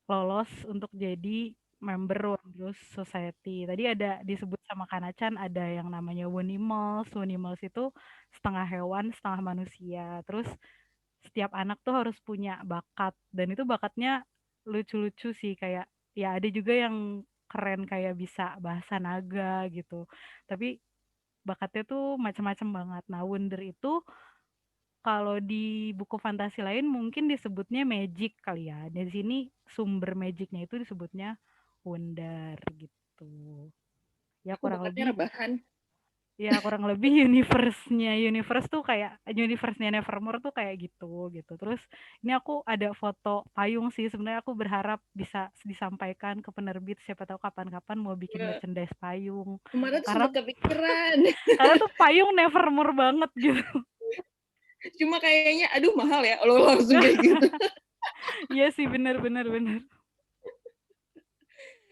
lolos untuk jadi member Wondrous Society. Tadi ada disebut sama Kanachan ada yang namanya Wunimals. Wunimals itu setengah hewan, setengah manusia. Terus setiap anak tuh harus punya bakat dan itu bakatnya lucu-lucu sih kayak ya ada juga yang keren kayak bisa bahasa naga gitu. Tapi bakatnya tuh macam-macam banget. Nah, Wunder itu kalau di buku fantasi lain mungkin disebutnya magic kali ya. Di sini sumber magicnya itu disebutnya Wunder gitu. Ya Aku kurang bakatnya lebih rebahan. universe tuh kayak universe-nya Nevermore tuh kayak gitu gitu. Terus ini aku ada foto payung sih. Sebenarnya aku berharap bisa disampaikan ke penerbit siapa tahu kapan-kapan mau bikin Wah, merchandise payung. kemarin tuh Karena sempat kepikiran. karena tuh payung Nevermore banget gitu. Cuma kayaknya aduh mahal ya. Lo langsung kayak gitu. Iya sih benar.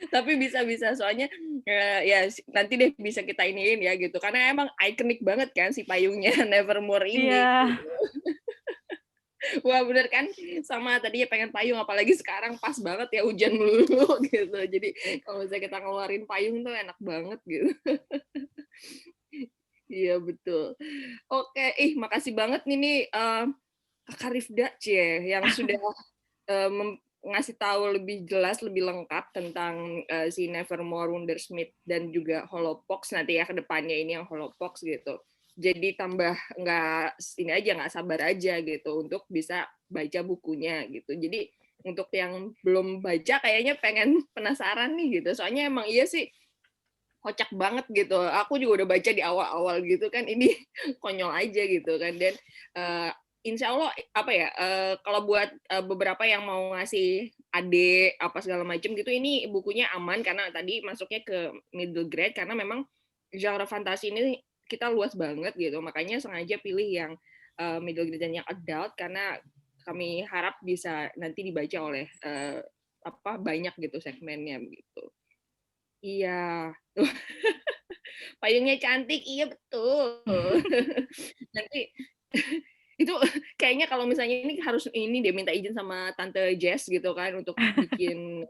Tapi bisa soalnya ya nanti deh bisa kita iniin ya gitu. Karena emang ikonik banget kan si payungnya Nevermore ini. Iya. Wah bener kan, sama tadinya pengen payung, apalagi sekarang pas banget ya hujan melulu gitu. Jadi kalau misalnya kita ngeluarin payung tuh enak banget gitu. Iya betul. Oke, makasih banget nih Kakak Rifda Cie yang sudah ngasih tahu lebih jelas, lebih lengkap tentang si Nevermore, Wondersmith dan juga Holopox nanti ya ke depannya ini yang Holopox gitu. Jadi tambah nggak sabar aja gitu untuk bisa baca bukunya gitu. Jadi untuk yang belum baca kayaknya pengen penasaran nih gitu. Soalnya emang iya sih kocak banget gitu. Aku juga udah baca di awal-awal gitu kan ini konyol aja gitu kan dan insya Allah apa ya kalau buat beberapa yang mau ngasih adik apa segala macam gitu ini bukunya aman karena tadi masuknya ke middle grade karena memang genre fantasi ini kita luas banget gitu makanya sengaja pilih yang middle grade dan yang adult karena kami harap bisa nanti dibaca oleh banyak gitu segmennya gitu. Iya. Payungnya cantik, iya betul. Nanti itu kayaknya kalau misalnya ini harus ini dia minta izin sama Tante Jess gitu kan untuk bikin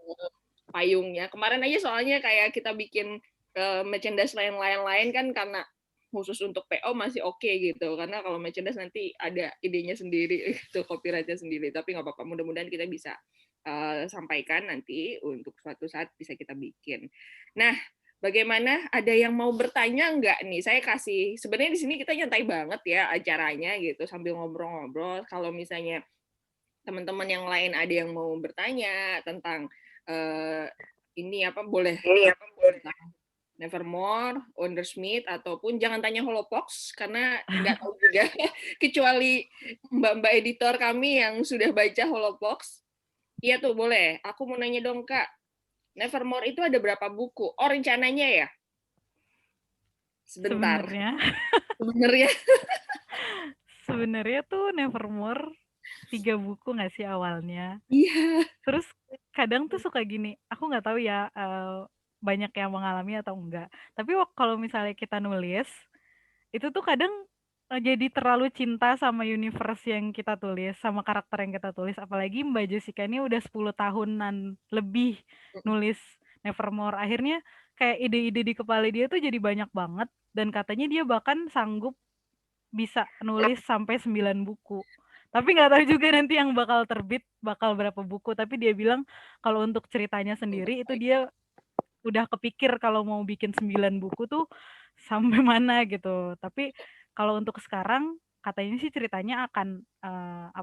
payungnya. Kemarin aja soalnya kayak kita bikin merchandise lain-lain kan karena khusus untuk PO masih oke gitu karena kalau merchandise nanti ada idenya sendiri itu copyrightnya sendiri tapi nggak apa-apa mudah-mudahan kita bisa sampaikan nanti untuk suatu saat bisa kita bikin. Nah bagaimana? Ada yang mau bertanya nggak nih? Saya kasih, sebenarnya di sini kita nyantai banget ya acaranya gitu, sambil ngobrol-ngobrol. Kalau misalnya teman-teman yang lain ada yang mau bertanya tentang ini apa boleh tentang Nevermore, Wondersmith, ataupun jangan tanya Holopox karena nggak tahu juga kecuali mbak-mbak editor kami yang sudah baca Holopox. Iya tuh boleh. Aku mau nanya dong Kak, Nevermore itu ada berapa buku? Oh rencananya ya? Sebentar. Sebenarnya tuh Nevermore 3 buku nggak sih awalnya? Iya. Terus kadang tuh suka gini, aku nggak tahu ya banyak yang mengalami atau enggak. Tapi kalau misalnya kita nulis, itu tuh kadang jadi terlalu cinta sama universe yang kita tulis, sama karakter yang kita tulis. Apalagi Mbak Jessica ini udah 10 tahunan lebih nulis Nevermore. Akhirnya kayak ide-ide di kepala dia tuh jadi banyak banget. Dan katanya dia bahkan sanggup bisa nulis sampai 9 buku. Tapi nggak tahu juga nanti yang bakal terbit bakal berapa buku. Tapi dia bilang kalau untuk ceritanya sendiri itu dia udah kepikir kalau mau bikin 9 buku tuh sampai mana gitu. Tapi kalau untuk sekarang katanya sih ceritanya akan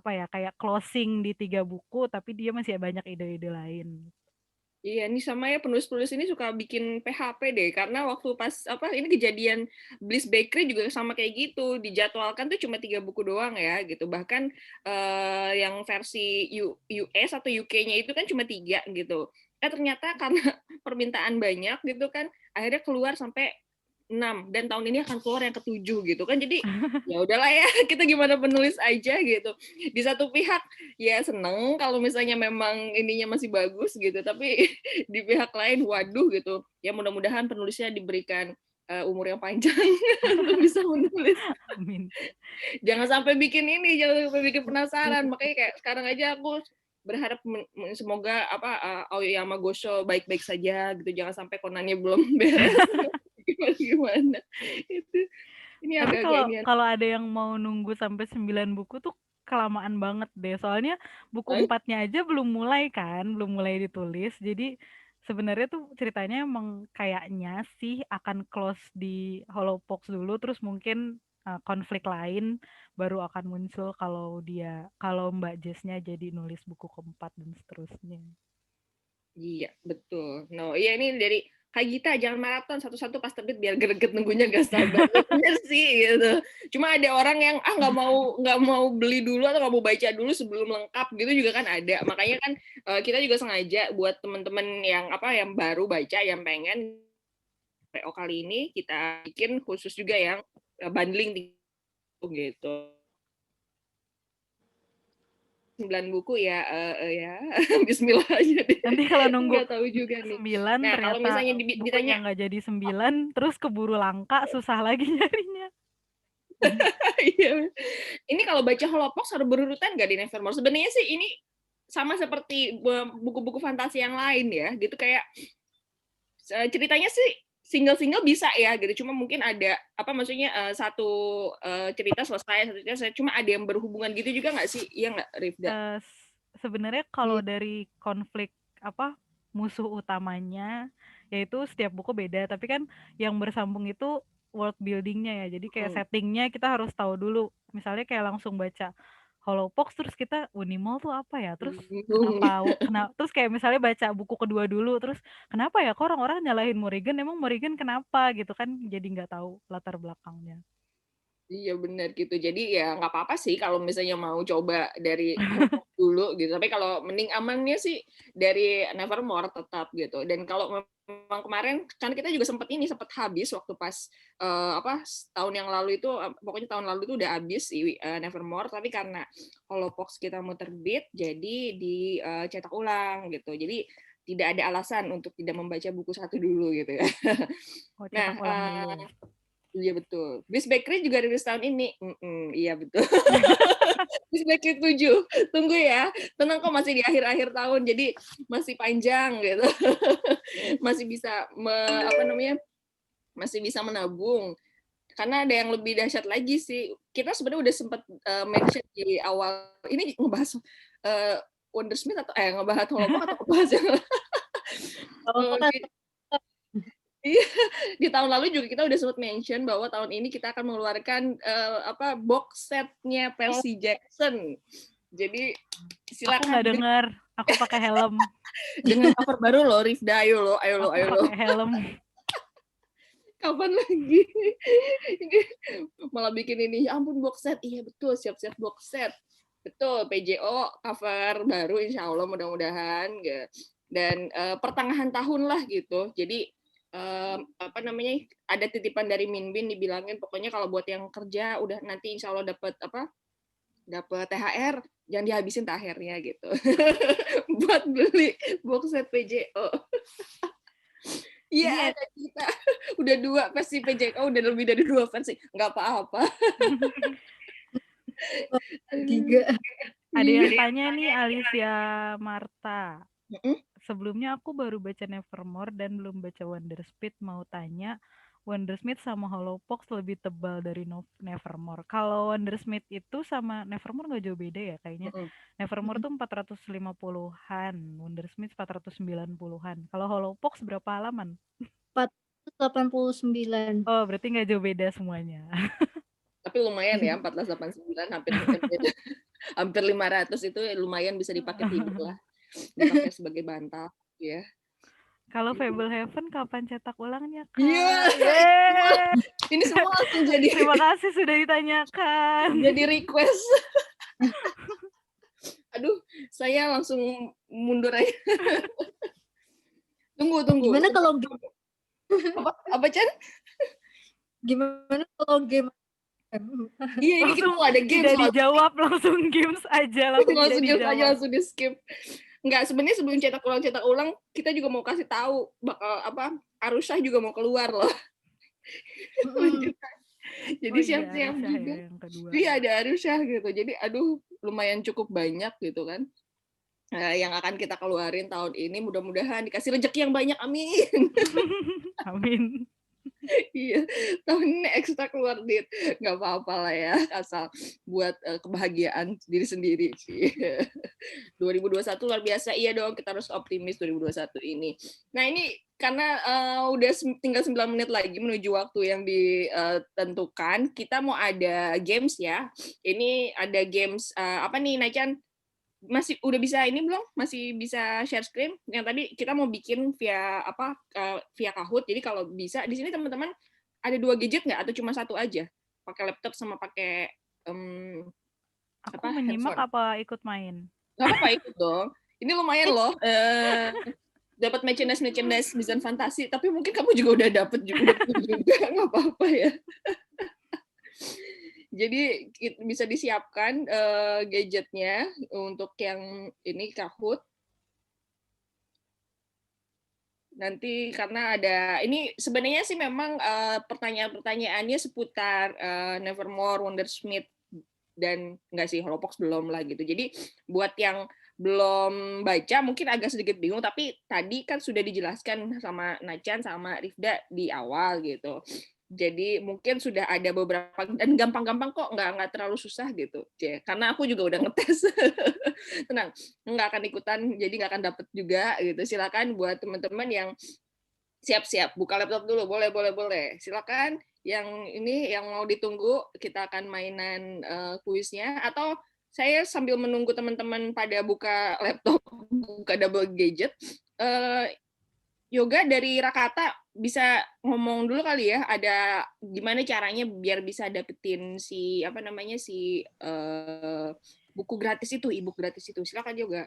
kayak closing di 3 buku tapi dia masih banyak ide-ide lain. Iya, ini sama ya penulis-penulis ini suka bikin PHP deh, karena waktu pas ini kejadian Bliss Bakery juga sama kayak gitu, dijadwalkan tuh cuma 3 buku doang ya gitu, bahkan yang versi US atau UK-nya itu kan cuma 3 gitu. Ternyata karena permintaan banyak gitu kan, akhirnya keluar sampai 6 dan tahun ini akan keluar yang ke-7 gitu kan. Jadi ya udahlah ya, kita gimana penulis aja gitu. Di satu pihak ya seneng kalau misalnya memang ininya masih bagus gitu, tapi di pihak lain waduh gitu. Ya mudah-mudahan penulisnya diberikan umur yang panjang untuk bisa menulis. Amin. Jangan sampai bikin ini, jangan sampai bikin penasaran. Makanya kayak sekarang aja aku berharap semoga Aoyama Gosho baik-baik saja gitu. Jangan sampai Konannya belum beres. Gimana itu. Ini Tapi agak-agak ini. kalau ada yang mau nunggu sampai 9 buku tuh kelamaan banget deh. Soalnya buku 4-nya aja belum mulai ditulis. Jadi sebenarnya tuh ceritanya emang kayaknya sih akan close di Hollowpox dulu, terus mungkin konflik lain baru akan muncul kalau Mbak Jess-nya jadi nulis buku keempat dan seterusnya. Iya, betul. No, iya ini dari Kak Gita, jangan maraton satu-satu pas terbit biar greget nunggunya gak sabar. Bener sih gitu. Cuma ada orang yang nggak mau beli dulu atau nggak mau baca dulu sebelum lengkap gitu juga kan ada. Makanya kan kita juga sengaja buat teman-teman yang baru baca yang pengen PO kali ini kita bikin khusus juga yang bundling gitu. 9 buku ya bismillah aja deh. Nanti kalau nunggu nggak tahu juga nih. 9 Nah, kalau misalnya ditanya nggak jadi 9 terus keburu langka, susah lagi nyarinya. Iya. Ini kalau baca Hollowpox harus berurutan nggak di Nevermore? Sebenarnya sih ini sama seperti buku-buku fantasi yang lain ya, gitu kayak ceritanya sih single-single bisa ya gitu. Cuma mungkin ada satu cerita selesai, satu cerita selesai. Cuma ada yang berhubungan gitu juga nggak sih? Iya nggak, Rifda? Sebenarnya kalau dari konflik musuh utamanya, yaitu setiap buku beda. Tapi kan yang bersambung itu world building-nya ya. Jadi kayak settingnya kita harus tahu dulu. Misalnya kayak langsung baca Hollowpox terus kita Unimall tuh apa ya? Terus terus kayak misalnya baca buku kedua dulu, terus kenapa ya kok orang-orang nyalahin Morrigan? Emang Morrigan kenapa gitu kan? Jadi nggak tahu latar belakangnya. Iya benar gitu. Jadi ya nggak apa-apa sih kalau misalnya mau coba dari dulu gitu. Tapi kalau mending amannya sih dari Nevermore tetap gitu. Dan kalau memang kemarin kan kita juga sempat habis waktu pas tahun yang lalu itu, pokoknya tahun lalu itu udah habis Nevermore, tapi karena Hollowpox kita mau terbit jadi dicetak ulang gitu. Jadi tidak ada alasan untuk tidak membaca buku satu dulu gitu ya. Nah, iya betul. Bis Bakery juga rilis tahun ini. Iya betul. Bis Bakery 7. Tunggu ya. Tenang kok masih di akhir-akhir tahun. Jadi masih panjang gitu. Masih bisa masih bisa menabung. Karena ada yang lebih dahsyat lagi sih. Kita sebenarnya udah sempat mention di awal. Ini ngebahas Wondersmith atau ngebahas Hollowpox atau ngebahas yang Iya, di tahun lalu juga kita udah sempat mention bahwa tahun ini kita akan mengeluarkan box setnya Percy Jackson. Jadi silakan. Aku nggak dengar, aku pakai helm. Dengan cover baru loh, Rifda, ayo lo. Pakai helm. Kapan lagi? Ini malah bikin ini, ya ampun box set. Iya betul, siap-siap box set. Betul, PJO cover baru insya Allah mudah-mudahan. Dan pertengahan tahun lah gitu. Jadi ada titipan dari Minbin dibilangin pokoknya kalau buat yang kerja udah nanti insya Allah dapat THR jangan dihabisin THR-nya gitu buat beli box set PJO. Iya, kita udah 2 versi PJO, udah lebih dari 2 versi, nggak apa-apa. 3. Ada yang tanya nih, Alicia Marta. Sebelumnya aku baru baca Nevermore dan belum baca Wondersmith. Mau tanya, Wondersmith sama Hollowpox lebih tebal dari Nevermore. Kalau Wondersmith itu sama Nevermore nggak jauh beda ya kayaknya. Nevermore tuh 450-an, Wondersmith 490-an. Kalau Hollowpox berapa halaman? 489. Oh, berarti nggak jauh beda semuanya. Tapi lumayan ya, 1489 hampir 500 itu lumayan bisa dipakai tidur lah. Dipakai sebagai bantal ya. Kalau Fable Heaven kapan cetak ulangnya, Kak? Iya. Ini semua langsung jadi. Terima kasih sudah ditanyakan. Jadi request. Aduh, saya langsung mundur aja. Tunggu. Gimana kalau apa Chan? Gimana kalau game? Iya, ini kita Langsung mau ada game tidak soal dijawab, langsung games aja, langsung tidak langsung jawab aja, dijawab. langsung di skip. Enggak, sebenarnya sebelum cetak ulang, kita juga mau kasih tahu bakal apa, Arusyah juga mau keluar loh. Lanjutan. Jadi Oh iya, siap-siap Arusyah juga. ya yang kedua. Iya, ada Arusyah gitu. Jadi aduh, lumayan cukup banyak gitu kan. Yang akan kita keluarin tahun ini, mudah-mudahan dikasih rezeki yang banyak, amin. Amin. Iya, tahun ini ekstra keluar duit, nggak apa-apa lah ya, asal buat kebahagiaan diri sendiri sih. 2021 luar biasa, iya dong, kita harus optimis 2021 ini. Nah ini karena udah tinggal 9 menit lagi menuju waktu yang ditentukan, kita mau ada games ya. Ini ada games apa nih, Nacan? Masih udah bisa ini belum? Masih bisa share screen? Yang tadi kita mau bikin via apa? Via Kahoot. Jadi kalau bisa di sini teman-teman ada 2 gadget nggak atau cuma satu aja? Pakai laptop sama pakai Aku menyimak handphone? apa ikut main? Nggak apa-apa ikut dong. Ini lumayan loh. Dapat merchandise Mizan Fantasi, tapi mungkin kamu juga udah dapat juga nggak apa-apa ya. Jadi bisa disiapkan gadgetnya untuk yang ini Kahoot. Nanti karena ada ini sebenarnya sih memang pertanyaan-pertanyaannya seputar Nevermore, Wondersmith dan enggak sih Holobox belum lah gitu. Jadi buat yang belum baca mungkin agak sedikit bingung, tapi tadi kan sudah dijelaskan sama Nacan sama Rifda di awal gitu. Jadi mungkin sudah ada beberapa dan gampang-gampang kok, nggak terlalu susah gitu. Karena aku juga udah ngetes. Tenang, nggak akan ikutan, jadi nggak akan dapet juga gitu. Silakan buat teman-teman yang siap-siap buka laptop dulu, boleh. Silakan yang ini yang mau ditunggu, kita akan mainan kuisnya atau saya sambil menunggu teman-teman pada buka laptop, buka double gadget. Yoga dari Rakata bisa ngomong dulu kali ya, ada gimana caranya biar bisa dapetin si apa namanya si buku gratis itu, e-book gratis itu. Silakan Yoga.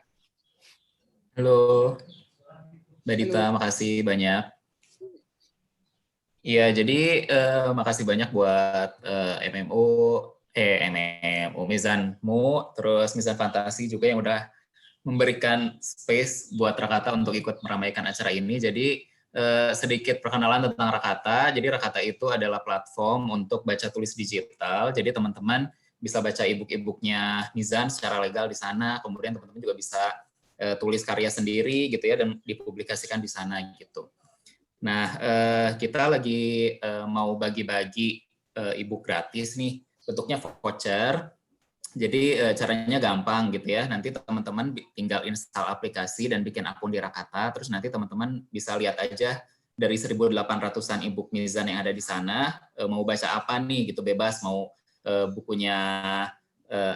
Halo, Mbak Dita, Halo. makasih banyak. Iya, jadi makasih banyak buat MMO Mizanmu, terus Mizan Fantasi juga yang udah memberikan space buat Rakata untuk ikut meramaikan acara ini. Jadi sedikit perkenalan tentang Rakata. Jadi Rakata itu adalah platform untuk baca tulis digital. Jadi teman-teman bisa baca e-book-e-booknya Mizan secara legal di sana. Kemudian teman-teman juga bisa tulis karya sendiri gitu ya dan dipublikasikan di sana gitu. Nah, kita lagi mau bagi-bagi e-book gratis nih, bentuknya voucher. Jadi caranya gampang gitu ya. Nanti teman-teman tinggal install aplikasi dan bikin akun di Rakata. Terus nanti teman-teman bisa lihat aja dari 1.800-an e-book Mizan yang ada di sana. Mau baca apa nih gitu, bebas. Mau bukunya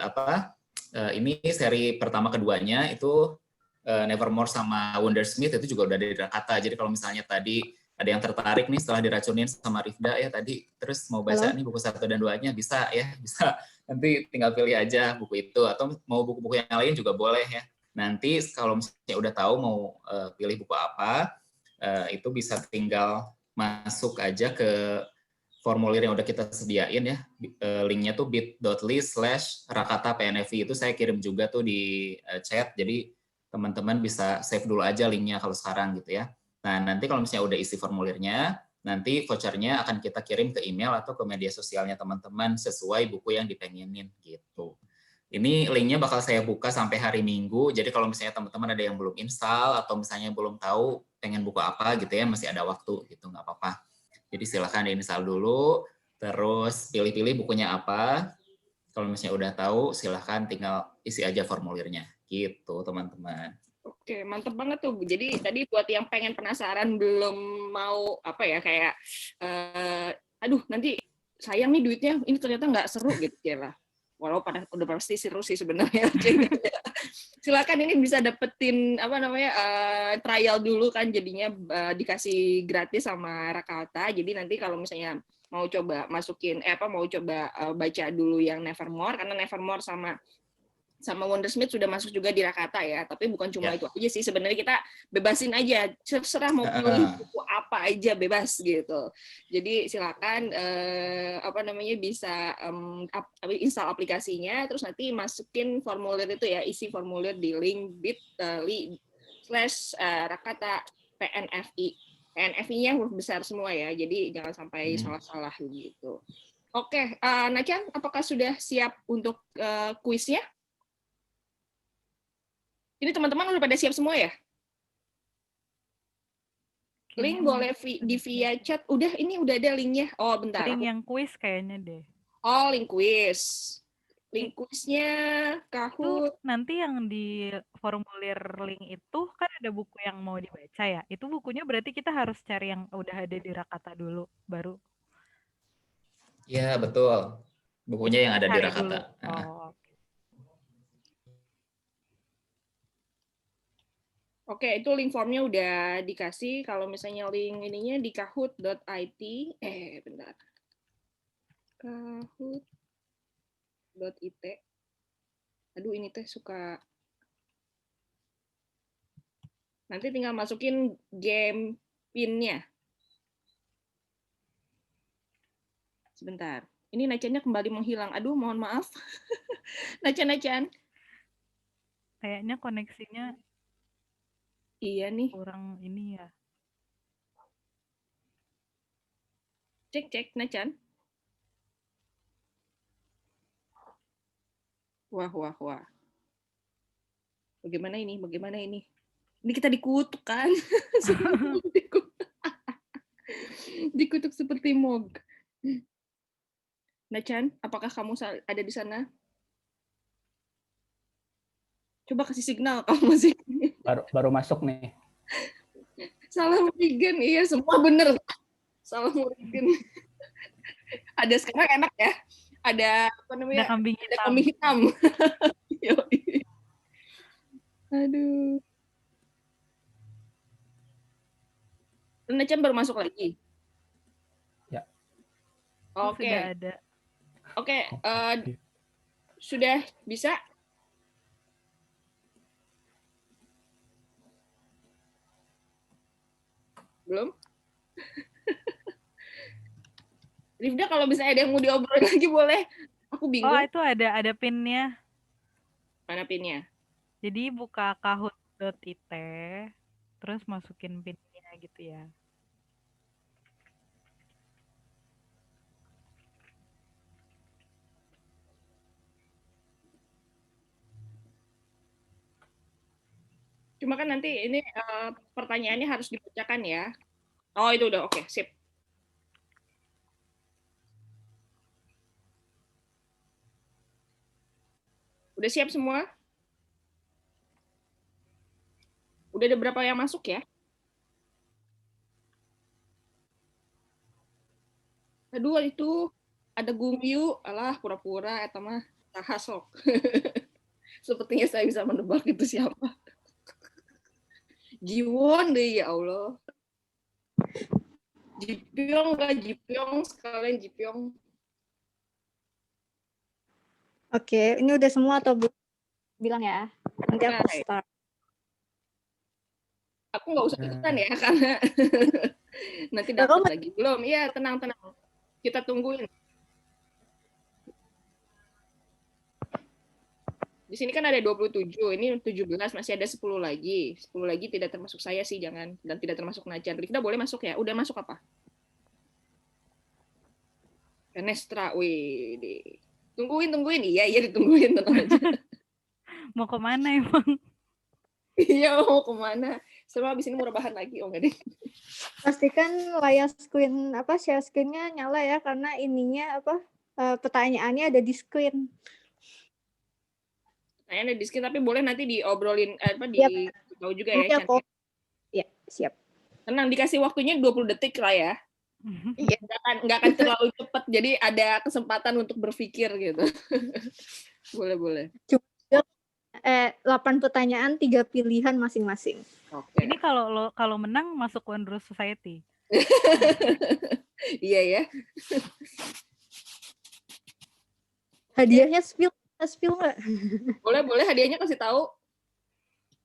apa? Ini seri pertama keduanya itu Nevermore sama Wondersmith itu juga udah ada di Rakata. Jadi kalau misalnya tadi ada yang tertarik nih setelah diracunin sama Rifda ya tadi, terus mau baca nih buku 1 dan 2-nya bisa ya, bisa. Nanti tinggal pilih aja buku itu, atau mau buku-buku yang lain juga boleh ya. Nanti kalau misalnya udah tahu mau pilih buku apa, itu bisa tinggal masuk aja ke formulir yang udah kita sediain ya. Linknya tuh bit.ly/rakata-pnfi, itu saya kirim juga tuh di chat, jadi teman-teman bisa save dulu aja linknya kalau sekarang gitu ya. Nah, nanti kalau misalnya udah isi formulirnya, nanti vouchernya akan kita kirim ke email atau ke media sosialnya teman-teman sesuai buku yang dipengenin gitu. Ini linknya bakal saya buka sampai hari Minggu, jadi kalau misalnya teman-teman ada yang belum install atau misalnya belum tahu pengen buku apa gitu ya, masih ada waktu gitu, nggak apa-apa. Jadi silakan di-install dulu, terus pilih-pilih bukunya apa. Kalau misalnya udah tahu, silakan tinggal isi aja formulirnya gitu teman-teman. Oke, mantep banget tuh. Jadi tadi buat yang pengen penasaran belum mau apa ya kayak, aduh nanti sayang nih duitnya, ini ternyata nggak seru gitu ya lah. Walau udah pasti seru sih sebenarnya. Silakan ini bisa dapetin apa namanya trial dulu kan jadinya dikasih gratis sama Rakata. Jadi nanti kalau misalnya mau coba masukin mau coba baca dulu yang Nevermore karena Nevermore sama sama Wondersmith sudah masuk juga di Rakata ya, tapi bukan cuma Ya. itu aja sih, sebenarnya kita bebasin aja, terserah mau pilih buku apa aja, bebas gitu. Jadi silakan bisa install aplikasinya, terus nanti masukin formulir itu ya, isi formulir di link bit.ly/Rakata PNFI. PNFI-nya huruf besar semua ya, jadi jangan sampai salah-salah gitu. Oke, Nacan, apakah sudah siap untuk kuisnya? Ini teman-teman udah pada siap semua ya? Link boleh di via chat. Ini udah ada linknya. Oh, bentar. Link yang kuis kayaknya deh. Oh, link kuis. Link kuisnya Kahoot. Nanti yang di formulir link itu kan ada buku yang mau dibaca ya. Itu bukunya berarti kita harus cari yang udah ada di Rakata dulu, baru. Iya, betul. Bukunya yang ada di Cari Rakata. dulu. Oh, Oke, itu link formnya udah dikasih. Kalau misalnya link ininya di kahoot.it, bentar. Kahoot.it. Aduh, ini teh suka. Nanti tinggal masukin game pin-nya. Sebentar. Ini Nacannya kembali menghilang. Aduh, mohon maaf. Nacan. kayaknya koneksinya Iya nih. kurang ini ya. Cek, Nacan. Wah. Bagaimana ini? Ini kita dikutuk kan? Dikutuk seperti Mog. Nacan, apakah kamu ada di sana? Coba kasih signal kamu masih. Baru masuk nih. Salah Murigen, iya semua bener. Salah Murigen. Ada sekarang enak ya. Ada apa namanya? Ada kambing Ada kambing hitam. Aduh. Nacan baru masuk lagi. Ya. Oke. Sudah ada. Oke. Sudah bisa? Belum? Rifda, kalau misalnya ada yang mau diobrolin lagi boleh. Aku bingung. Oh, itu ada pinnya. Mana pinnya? Jadi buka kahoot.it, terus masukin pinnya gitu ya. Cuma kan nanti ini pertanyaannya harus dibacakan ya. Oh, itu udah oke, sip. Udah siap semua? Udah ada berapa yang masuk ya? Aduh, itu ada Gungyu. Alah, pura-pura eta mah saha sok. Sepertinya saya bisa menebak itu siapa. Jiwon deh, ya Allah. Jipyong, sekalian Jipyong. Oke, ini udah semua atau belum? Bilang ya. Nanti aku Oke. start. Aku nggak usah ikutan ya, karena nanti dapat lagi. Belum, iya tenang. Kita tungguin. Di sini kan ada 27, ini 17, masih ada 10 lagi. 10 lagi tidak termasuk saya sih, jangan. Dan tidak termasuk Nacan. Rifda boleh masuk ya? Udah masuk apa? Penestra, wih. Tungguin. Iya ditungguin, tenang aja. Mau kemana emang? Iya, mau kemana? Semua abis ini mau rebahan lagi, oh enggak deh. Pastikan layar screen share screen-nya nyala ya, karena ininya pertanyaannya ada di screen. Ada di screen, tapi boleh nanti diobrolin tahu juga ya. Ya, ya, siap. Tenang, dikasih waktunya 20 detik lah ya. Iya, nggak akan terlalu cepat, jadi ada kesempatan untuk berpikir gitu. boleh. Cuma 8 pertanyaan, 3 pilihan masing-masing. Okay. Ini kalau menang masuk Wondrous Society. Iya ya. Hadiahnya spill spill nggak? Boleh hadiahnya kasih tahu.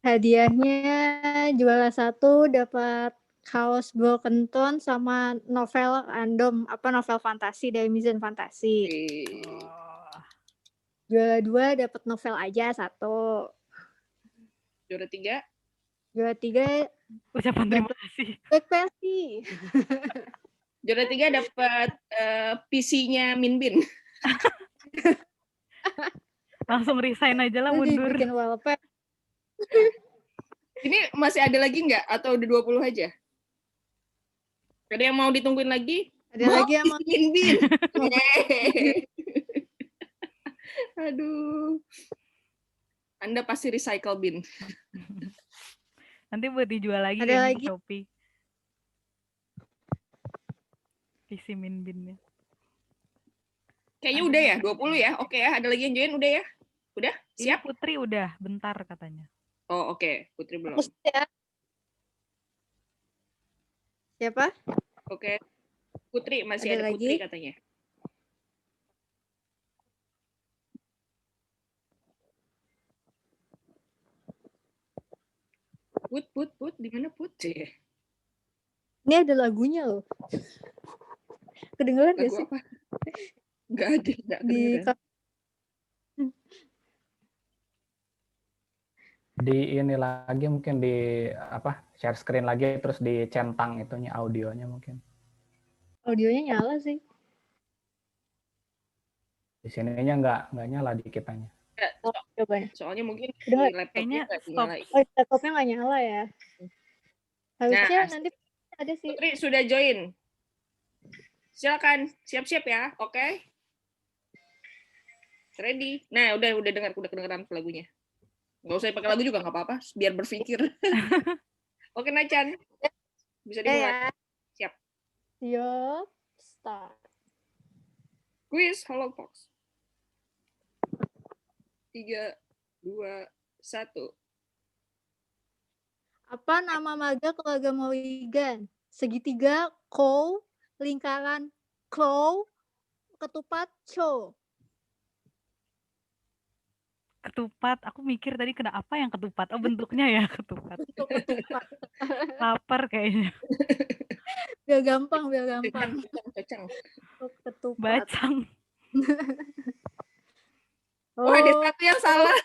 Hadiahnya juara 1 dapat kaos Broken Tone sama novel random, novel fantasi dari Mizan Fantasi. Oh. Juara 2 dapat novel aja 1. Juara 3. Juara 3 Ucapan terima kasih. Black Percy. Juara 3 dapat PC-nya Minbin. Langsung resign aja lah, Nanti mundur. bikin wallpaper. Ini masih ada lagi nggak? Atau udah 20 aja? Ada yang mau ditungguin lagi? Ada lagi yang mau Minbin. Aduh. Anda pasti recycle bin. Nanti buat dijual lagi Ada kayaknya lagi. di Shopee. PC Minbinnya. Kayaknya udah ya, 20 ya. Oke ya, ada lagi yang join udah ya? Udah? Ini Siap? Putri udah, bentar katanya. Oh, oke. Putri belum. fokus ya. Siapa? Oke. Putri, masih Ada ada Putri lagi? katanya. Put, di mana Put? Ini ada lagunya loh. Kedengeran gak Lagu sih? apa? Nggak ada, nggak Di kedengeran. Di ini lagi mungkin di share screen lagi terus dicentang itunya audionya mungkin. audionya nyala sih. Di sininya nggak nyala di kitanya. Oh, coba ya. Soalnya mungkin di Dengar. laptopnya Kayaknya nggak stop. dinyalain. Oh, laptopnya nggak nyala ya. Harusnya Nah, nanti ada sih. Putri sudah join. Silakan, siap-siap ya, oke? Ready? Nah, udah kedengeran lagunya. Nggak usah pakai lagu juga nggak apa-apa, biar berpikir. Oke, Nacan. Bisa dimulai. Ya. Siap. Siap. Start. Quiz, halo Fox. 3, 2, 1. Apa nama marga keluarga Morrigan? Segitiga, Cow, lingkaran, Crow, ketupat, Cho. Ketupat, aku mikir tadi kena apa yang ketupat? Oh, bentuknya ya ketupat. Untuk ketupat. Lapar kayaknya. Biar gampang. Kacang. Untuk ketupat. Bacang. Oh, Wah, ada satu yang salah.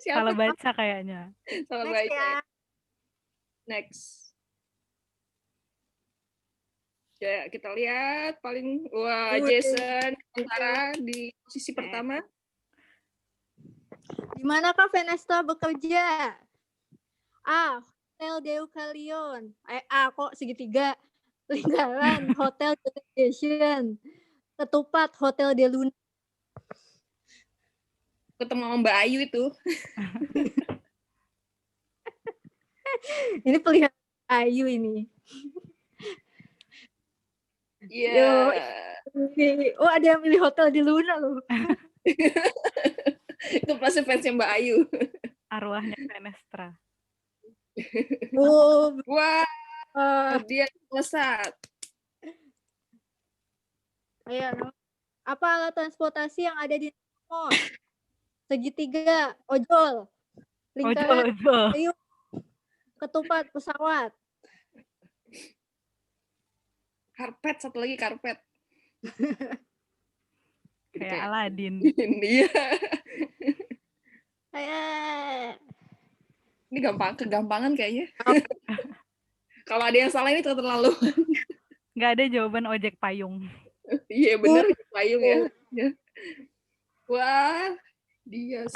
Siapa? Salah baca kayaknya. Salah next baca. ya. Next. Ya, kita lihat paling Jason sementara di posisi pertama. Di manakah Venestra bekerja? A. Hotel Deukalion. A kok segitiga. Lingkaran Hotel Delegation. Ketupat Hotel de Luna. Ketemu sama Mbak Ayu itu. Ini peliharaan Ayu ini. Iya. Oh, ada yang milih Hotel de Luna loh. Itu pasti fansnya Mbak Ayu. Arwahnya Venestra. Oh, Wah, dia melesat. ayo. Apa alat transportasi yang ada di mall? Segitiga, ojol. Lingkaran, Ojol. ayo. Ketupat, pesawat. Karpet, satu lagi karpet. Kayak Aladin. Iya. Ini kegampangan kayaknya. Kalau ada yang salah ini terlalu. Nggak ada jawaban ojek payung. Iya bener, payung ya. Wah, Dias.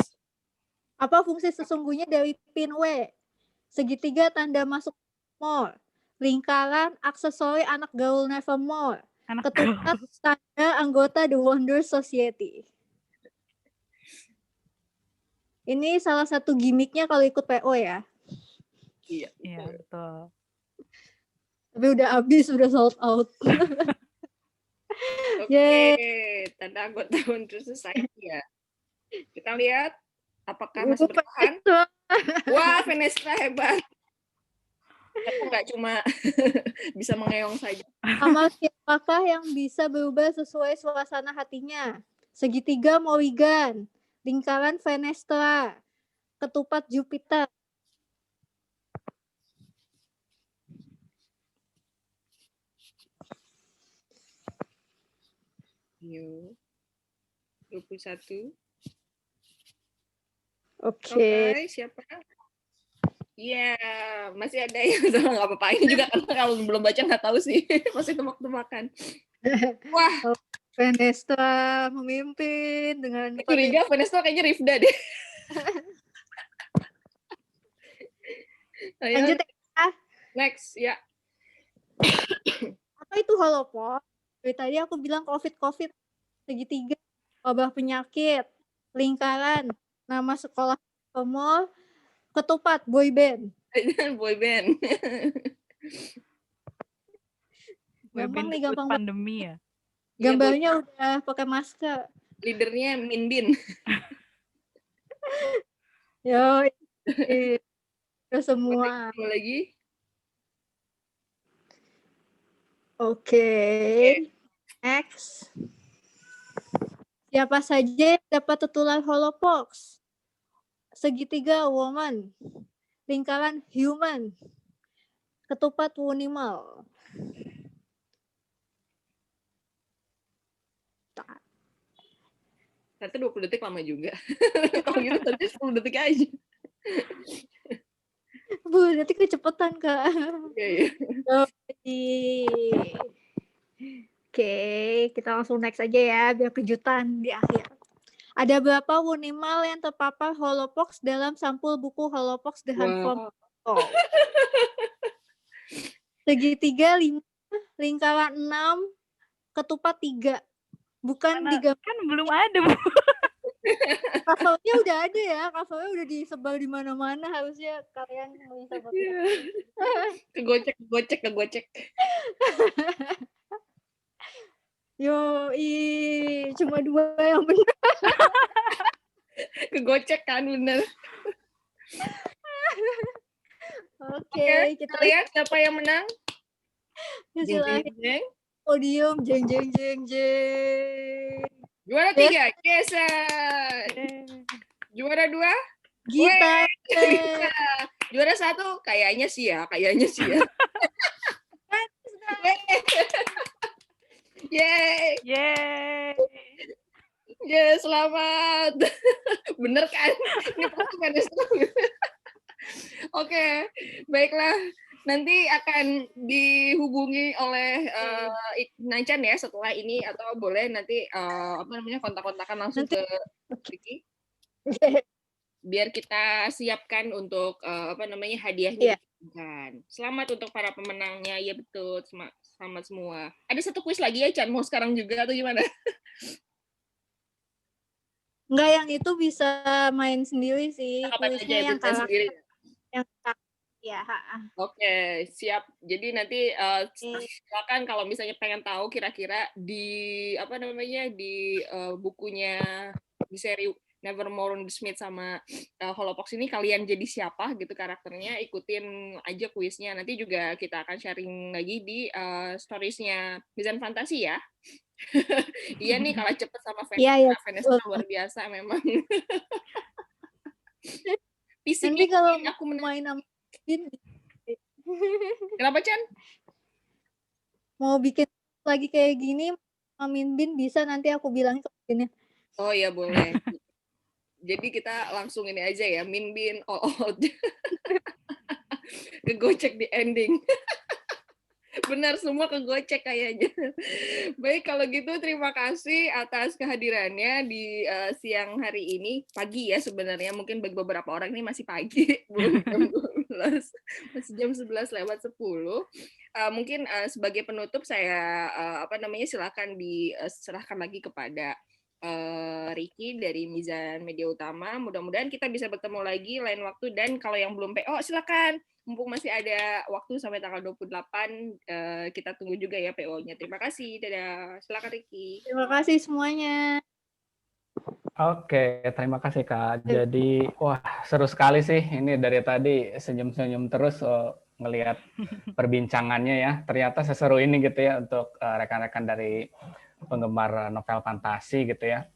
Apa fungsi sesungguhnya dari pin W? Segitiga tanda masuk mall. Lingkaran aksesori anak gaul Nevermore. Anak Ketupat tanda anggota The Wonder Society. Ini salah satu gimmicknya kalau ikut PO ya. Iya. Iya, betul. Tapi udah habis, udah sold out. Oke, tanda anggota Wonder Society ya. Kita lihat apakah masih bertahan. Wah, Venestra hebat. Ternyata nggak cuma bisa mengeong saja. Amal siapakah yang bisa berubah sesuai suasana hatinya? segitiga Morrigan, lingkaran Venestra, ketupat Jupiter. Yuk. 21. Oke. Siapa? Iya, masih ada yang nggak apa-apa. Ini juga karena kalau belum baca nggak tahu sih. Masih tebak-tebakan. Wah, Venestra memimpin dengan curiga Vanessa kayaknya Rifda deh. Ayo, Lanjut ya. next, ya. Apa itu holocaust? Dari tadi aku bilang COVID, segitiga, wabah penyakit, lingkaran, nama sekolah mall, ketupat, boyband. Boyband. Gampang nih, gampang. Pandemi ya. Gambarnya udah pakai masker. Leadernya Min Bin. Yo, udah semua. Mau lagi? Oke. Next. Siapa saja yang dapat tertular holocaust? Segitiga woman, lingkaran human, ketupat animal. Ternyata 20 detik lama juga. Kalau gitu tadi 10 detik aja. Bu, nanti kecepatan, Kak. Iya. Oke, kita langsung next aja ya, biar kejutan di akhir. Ada berapa animal yang terpapar holocaust dalam sampul buku Holocaust The Handformed Protocol? Segitiga 5, lingkaran 6, ketupat 3. Bukan 3. Kan belum ada, Bu. Covernya udah ada ya, covernya udah disebar di mana-mana, harusnya kalian bisa baca. Kegocek. Cuma 2 yang benar. Kegocek kan bener. Oke, kita lihat siapa yang menang. Jeng. Podium, jeng. Juara 3, Kesan. Juara 2, Gita. Juara 1, kayaknya sih ya. Yeay. Ya, selamat. Bener kan? Ini pasti Vanessa. Oke, baiklah. Nanti akan dihubungi oleh Nancan ya setelah ini, atau boleh nanti kontak-kontakan langsung ke Ricky. Biar kita siapkan untuk hadiahnya. Selamat untuk para pemenangnya. Ya betul, selamat semua. Ada satu kuis lagi ya, Chan, mau sekarang juga atau gimana? Enggak, yang itu bisa main sendiri sih. Kuisnya yang karakter. Ya. Oke, siap. Jadi nanti silakan kalau misalnya pengen tahu kira-kira di di bukunya di seri Nevermore on the Smith sama Holocaust ini kalian jadi siapa gitu karakternya, ikutin aja kuisnya. Nanti juga kita akan sharing lagi di storiesnya Mizan Fantasi ya. Iya nih, kalau cepet sama Vanessa luar biasa memang. Nanti kalau aku main sama Bin. Kenapa, Chan? Mau bikin lagi kayak gini, Amin Bin bisa, nanti aku bilang ke Binnya. Oh ya, boleh. Jadi kita langsung ini aja ya, Min Bin all out. Kegocek di ending. Benar, semua kegocek kayaknya. Baik, kalau gitu terima kasih atas kehadirannya di siang hari ini. Pagi ya sebenarnya, mungkin bagi beberapa orang ini masih pagi, belum jam 12, masih jam 11:10. Mungkin sebagai penutup saya silakan diserahkan lagi kepada Ricky dari Mizan Media Utama. Mudah-mudahan kita bisa bertemu lagi lain waktu, dan kalau yang belum PO silakan. Mumpung masih ada waktu sampai tanggal 28, kita tunggu juga ya PO-nya. Terima kasih. Dadah. Silakan Ricky. Terima kasih semuanya. Oke, terima kasih Kak. Jadi, wah seru sekali sih. Ini dari tadi senyum-senyum terus ngelihat perbincangannya ya. Ternyata seseru ini gitu ya untuk rekan-rekan dari penggemar novel fantasi gitu ya.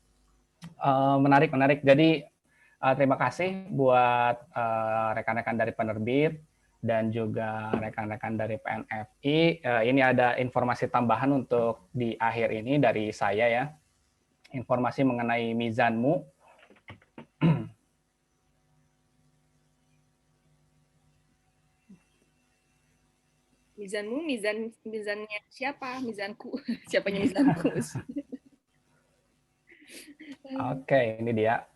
Menarik, menarik. Jadi terima kasih buat rekan-rekan dari penerbit dan juga rekan-rekan dari PNFI. Ini ada informasi tambahan untuk di akhir ini dari saya ya. Informasi mengenai Mizanmu. Mizanmu, mizannya siapa? Mizanku. Siapanya mizanku? Oke, ini dia.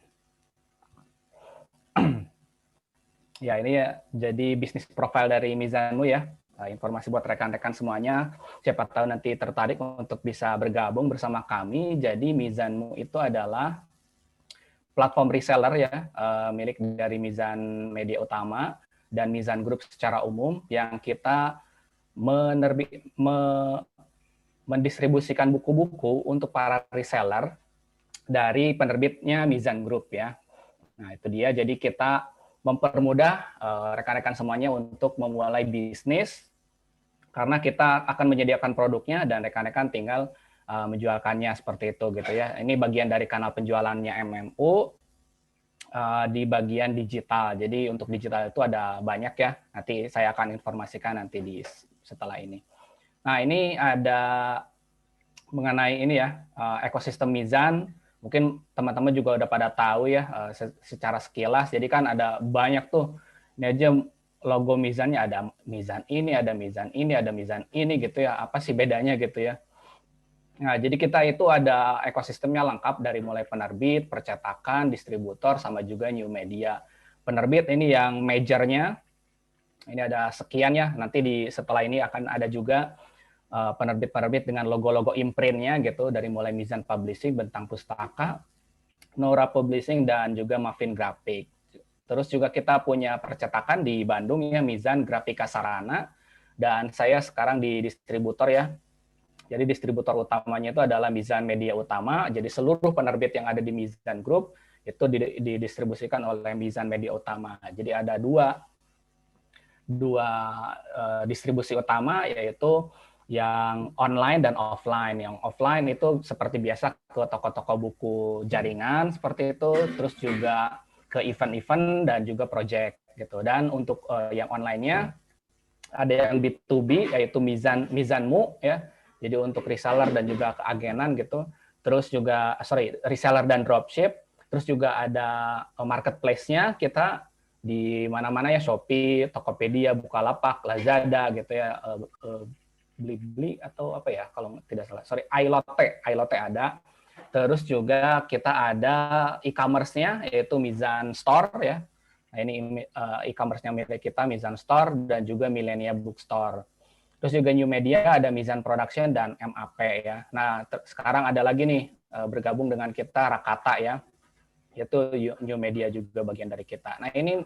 Ya, ini ya jadi bisnis profile dari Mizanmu ya. Informasi buat rekan-rekan semuanya. Siapa tahu nanti tertarik untuk bisa bergabung bersama kami. Jadi Mizanmu itu adalah platform reseller ya, milik dari Mizan Media Utama dan Mizan Group secara umum yang kita mendistribusikan buku-buku untuk para reseller dari penerbitnya Mizan Group ya. Nah, itu dia. Jadi kita mempermudah rekan-rekan semuanya untuk memulai bisnis karena kita akan menyediakan produknya dan rekan-rekan tinggal menjualkannya seperti itu gitu ya. Ini bagian dari kanal penjualannya MMU di bagian digital. Jadi untuk digital itu ada banyak ya. Nanti saya akan informasikan nanti setelah ini. Nah, ini ada mengenai ini ya, ekosistem Mizan. Mungkin teman-teman juga udah pada tahu ya secara sekilas. Jadi kan ada banyak tuh. Ini aja logo Mizannya ada Mizan ini, ada Mizan ini, ada Mizan ini gitu ya. Apa sih bedanya gitu ya? Nah, jadi kita itu ada ekosistemnya lengkap dari mulai penerbit, percetakan, distributor, sama juga new media. Penerbit ini yang majornya, ini ada sekian ya. Nanti setelah ini akan ada juga penerbit-penerbit dengan logo-logo imprintnya gitu, dari mulai Mizan Publishing, Bentang Pustaka, Nora Publishing, dan juga Muffin Graphic. Terus juga kita punya percetakan di Bandung ya, Mizan Grafika Sarana, dan saya sekarang di distributor ya. Jadi distributor utamanya itu adalah Mizan Media Utama. Jadi seluruh penerbit yang ada di Mizan Group itu didistribusikan oleh Mizan Media Utama. Jadi ada dua distribusi utama, yaitu yang online dan offline. Yang offline itu seperti biasa ke toko-toko buku jaringan seperti itu, terus juga ke event-event dan juga project gitu. Dan untuk yang online-nya ada yang B2B yaitu Mizanmu ya. Jadi untuk reseller dan juga keagenan gitu. Terus juga reseller dan dropship. Terus juga ada marketplace-nya kita di mana-mana ya, Shopee, Tokopedia, Bukalapak, Lazada gitu ya. Blibli atau apa ya kalau tidak salah. iLotte ada. Terus juga kita ada e-commerce-nya yaitu Mizan Store ya. Nah, ini e-commerce-nya milik kita, Mizan Store, dan juga Millenia Bookstore. Terus juga new media ada Mizan Production dan MAP ya. Nah, sekarang ada lagi nih bergabung dengan kita Rakata ya. Yaitu new media juga bagian dari kita. Nah, ini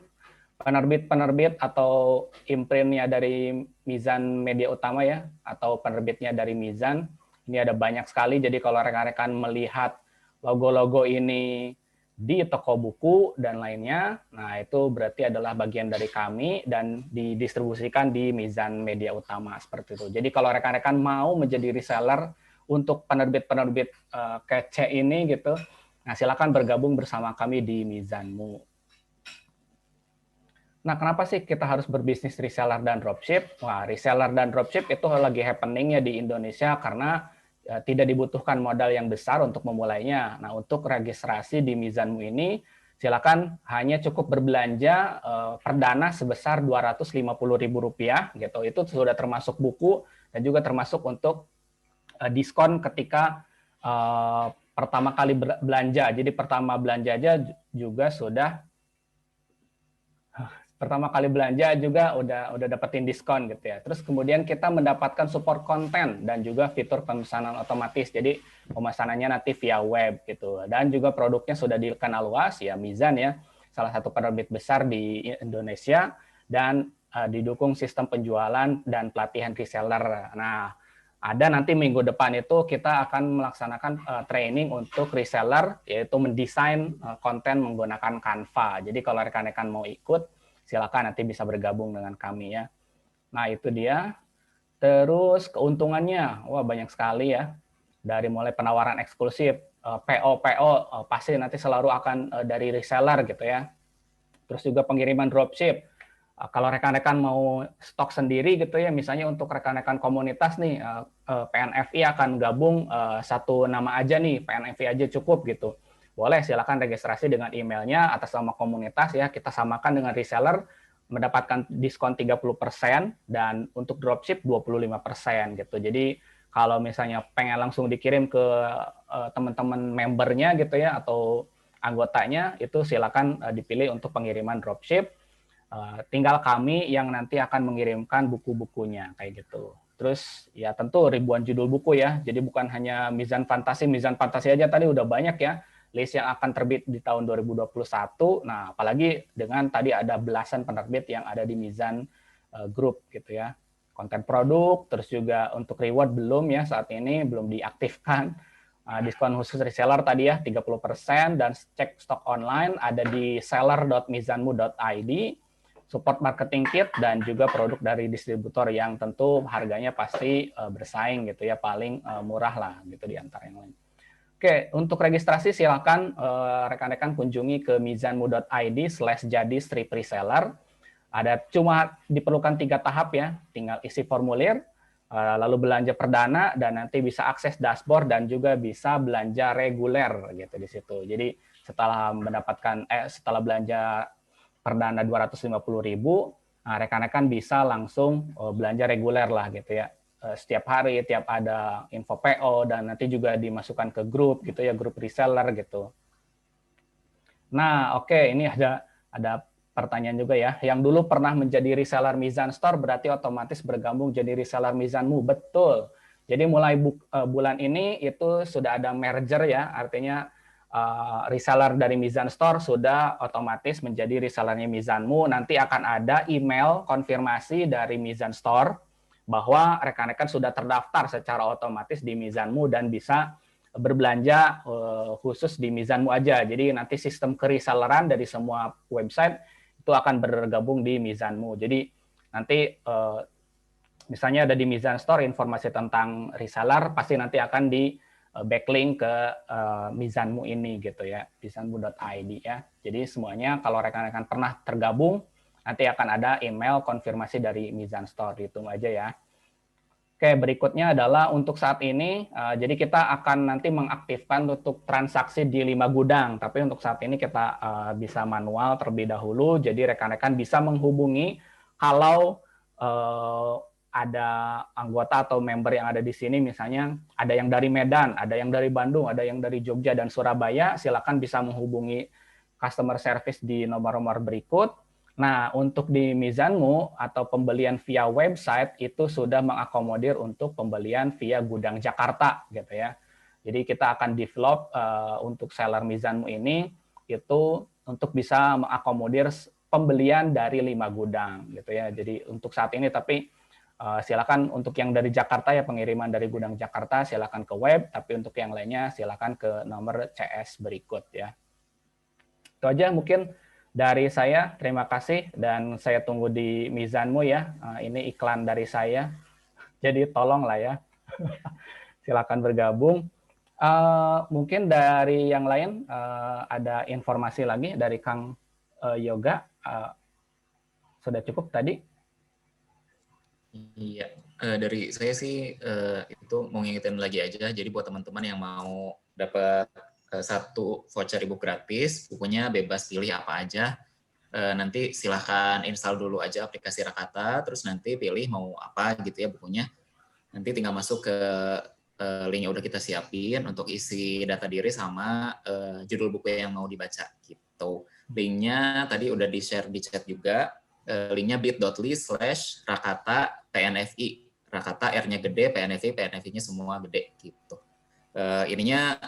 penerbit-penerbit atau imprintnya dari Mizan Media Utama ya, atau penerbitnya dari Mizan. Ini ada banyak sekali, jadi kalau rekan-rekan melihat logo-logo ini di toko buku dan lainnya, nah itu berarti adalah bagian dari kami dan didistribusikan di Mizan Media Utama seperti itu. Jadi kalau rekan-rekan mau menjadi reseller untuk penerbit-penerbit kece ini gitu, nah silakan bergabung bersama kami di Mizanmu. Nah, kenapa sih kita harus berbisnis reseller dan dropship? Wah, reseller dan dropship itu lagi happening-nya di Indonesia karena tidak dibutuhkan modal yang besar untuk memulainya. Nah, untuk registrasi di Mizanmu ini, silakan hanya cukup berbelanja perdana sebesar Rp250.000 gitu. Itu sudah termasuk buku dan juga termasuk untuk diskon ketika pertama kali belanja. Jadi pertama belanja aja juga sudah udah dapetin diskon gitu ya. Terus kemudian kita mendapatkan support konten dan juga fitur pemesanan otomatis. Jadi pemesanannya nanti via web gitu. Dan juga produknya sudah dikenal luas ya, Mizan ya, salah satu penerbit besar di Indonesia, dan didukung sistem penjualan dan pelatihan reseller. Nah, ada nanti minggu depan itu kita akan melaksanakan training untuk reseller, yaitu mendesain konten menggunakan Canva. Jadi kalau rekan-rekan mau ikut, silakan nanti bisa bergabung dengan kami ya. Nah, itu dia. Terus keuntungannya, wah banyak sekali ya. Dari mulai penawaran eksklusif, PO pasti nanti selalu akan dari reseller gitu ya. Terus juga pengiriman dropship. Kalau rekan-rekan mau stok sendiri gitu ya, misalnya untuk rekan-rekan komunitas nih, PNFI akan gabung satu nama aja nih, PNFI aja cukup gitu. Boleh, silakan registrasi dengan emailnya atas nama komunitas ya, kita samakan dengan reseller, mendapatkan diskon 30% dan untuk dropship 25% gitu. Jadi kalau misalnya pengen langsung dikirim ke teman-teman membernya gitu ya atau anggotanya, itu silakan dipilih untuk pengiriman dropship. Tinggal kami yang nanti akan mengirimkan buku-bukunya kayak gitu. Terus ya tentu ribuan judul buku ya. Jadi bukan hanya Mizan Fantasi aja tadi udah banyak ya list yang akan terbit di tahun 2021. Nah, apalagi dengan tadi ada belasan penerbit yang ada di Mizan Group gitu ya. Konten produk, terus juga untuk reward belum ya saat ini belum diaktifkan. Diskon khusus reseller tadi ya 30% dan cek stok online ada di seller.mizanmu.id, support marketing kit dan juga produk dari distributor yang tentu harganya pasti bersaing gitu ya, paling murah lah gitu di antara yang lain. Oke, untuk registrasi silakan rekan-rekan kunjungi ke mizanmu.id/jadi-reseller. Ada cuma diperlukan 3 tahap ya, tinggal isi formulir, lalu belanja perdana dan nanti bisa akses dashboard dan juga bisa belanja reguler gitu di situ. Jadi setelah mendapatkan setelah belanja perdana 250.000, rekan-rekan bisa langsung belanja reguler lah gitu ya. Setiap hari, tiap ada info PO dan nanti juga dimasukkan ke grup gitu ya, grup reseller gitu. Nah, oke, ini ada pertanyaan juga ya. Yang dulu pernah menjadi reseller Mizan Store berarti otomatis bergabung jadi reseller Mizanmu. Betul. Jadi mulai bulan ini itu sudah ada merger ya, artinya reseller dari Mizan Store sudah otomatis menjadi resellernya Mizanmu. Nanti akan ada email konfirmasi dari Mizan Store bahwa rekan-rekan sudah terdaftar secara otomatis di Mizanmu dan bisa berbelanja khusus di Mizanmu aja. Jadi nanti sistem kereselleran dari semua website itu akan bergabung di Mizanmu. Jadi nanti misalnya ada di Mizan Store informasi tentang reseller pasti nanti akan di backlink ke Mizanmu ini gitu ya, mizanmu.id ya. Jadi semuanya kalau rekan-rekan pernah tergabung nanti akan ada email konfirmasi dari Mizan Store, itu aja ya. Oke, berikutnya adalah untuk saat ini, jadi kita akan nanti mengaktifkan untuk transaksi di 5 gudang, tapi untuk saat ini kita bisa manual terlebih dahulu, jadi rekan-rekan bisa menghubungi kalau ada anggota atau member yang ada di sini, misalnya ada yang dari Medan, ada yang dari Bandung, ada yang dari Jogja dan Surabaya, silakan bisa menghubungi customer service di nomor-nomor berikut. Nah, untuk di Mizanmu atau pembelian via website itu sudah mengakomodir untuk pembelian via gudang Jakarta gitu ya. Jadi kita akan develop untuk seller Mizanmu ini itu untuk bisa mengakomodir pembelian dari 5 gudang gitu ya. Jadi untuk saat ini tapi silakan untuk yang dari Jakarta ya pengiriman dari gudang Jakarta silakan ke web, tapi untuk yang lainnya silakan ke nomor CS berikut ya. Itu aja mungkin dari saya, terima kasih dan saya tunggu di Mizanmu ya. Ini iklan dari saya, jadi tolonglah ya. Silakan bergabung. Mungkin dari yang lain ada informasi lagi dari Kang Yoga. Sudah cukup tadi? Iya, dari saya sih itu mau ngingetin lagi aja. Jadi buat teman-teman yang mau dapat satu voucher ebook gratis, bukunya bebas pilih apa aja. Nanti silahkan install dulu aja aplikasi Rakata, terus nanti pilih mau apa gitu ya bukunya. Nanti tinggal masuk ke link yang udah kita siapin untuk isi data diri sama judul buku yang mau dibaca gitu. Linknya tadi udah di-share di chat juga. Linknya bit.ly/Rakata PNFI. Rakata R-nya gede, PNFI-nya semua gede gitu. Ininya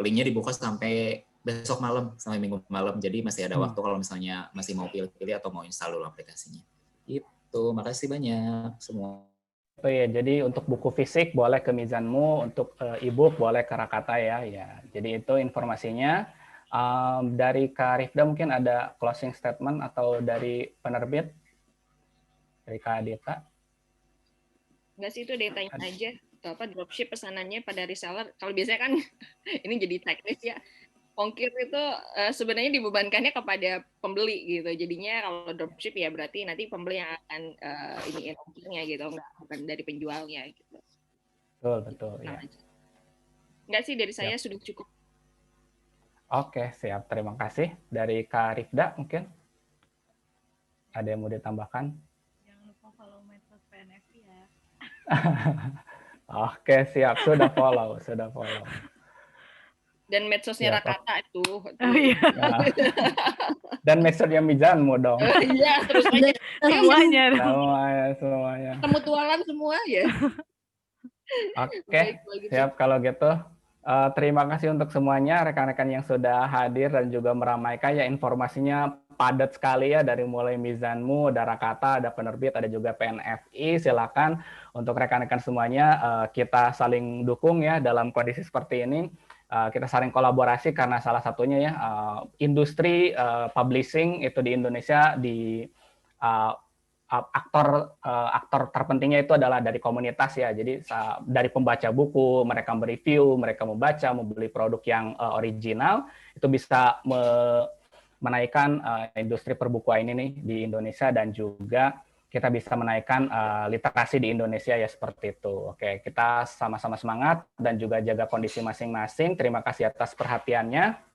linknya dibuka sampai besok malam, sampai minggu malam. Jadi masih ada waktu kalau misalnya masih mau pilih-pilih atau mau install dulu aplikasinya. Itu, makasih banyak semua. Oh ya, jadi untuk buku fisik boleh ke Mizanmu, untuk e-book boleh ke Rakata ya. Ya, jadi itu informasinya. Dari Kak Rifda mungkin ada closing statement atau dari penerbit? Dari Kak Deta? Enggak sih, itu datanya aja. dropship pesanannya pada reseller. Kalau biasanya kan ini jadi teknis ya. Ongkir itu sebenarnya dibebankannya kepada pembeli gitu. Jadinya kalau dropship ya berarti nanti pembeli yang akan iniin ongkirnya gitu, bukan dari penjualnya gitu. Betul ya. Enggak sih, dari saya sudah cukup. Oke, siap. Terima kasih. Dari Kak Rifda mungkin ada yang mau ditambahkan? Jangan lupa follow medsos PNFI ya. Oke, siap. Sudah follow. Dan medsosnya Rakata itu. Oh iya. Nah. Dan medsosnya Mizanmu dong. Iya, terus aja. Semuanya. Semuanya. Mutualan semua ya. Oke, siap kalau gitu. Terima kasih untuk semuanya rekan-rekan yang sudah hadir dan juga meramaikan ya, informasinya padat sekali ya, dari mulai Mizanmu, ada Rakata, ada penerbit, ada juga PNFI. Silakan untuk rekan-rekan semuanya kita saling dukung ya dalam kondisi seperti ini. Kita saling kolaborasi karena salah satunya ya industri publishing itu di Indonesia di aktor terpentingnya itu adalah dari komunitas ya. Jadi dari pembaca buku, mereka mereview, mereka membaca, membeli produk yang original, itu bisa menaikkan industri perbukuan ini nih di Indonesia, dan juga kita bisa menaikkan literasi di Indonesia ya, seperti itu. Oke, kita sama-sama semangat dan juga jaga kondisi masing-masing. Terima kasih atas perhatiannya.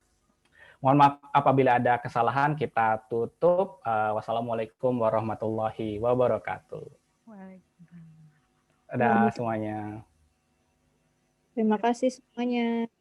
Mohon maaf apabila ada kesalahan, kita tutup. Wassalamualaikum warahmatullahi wabarakatuh. Dadah semuanya. Terima kasih semuanya.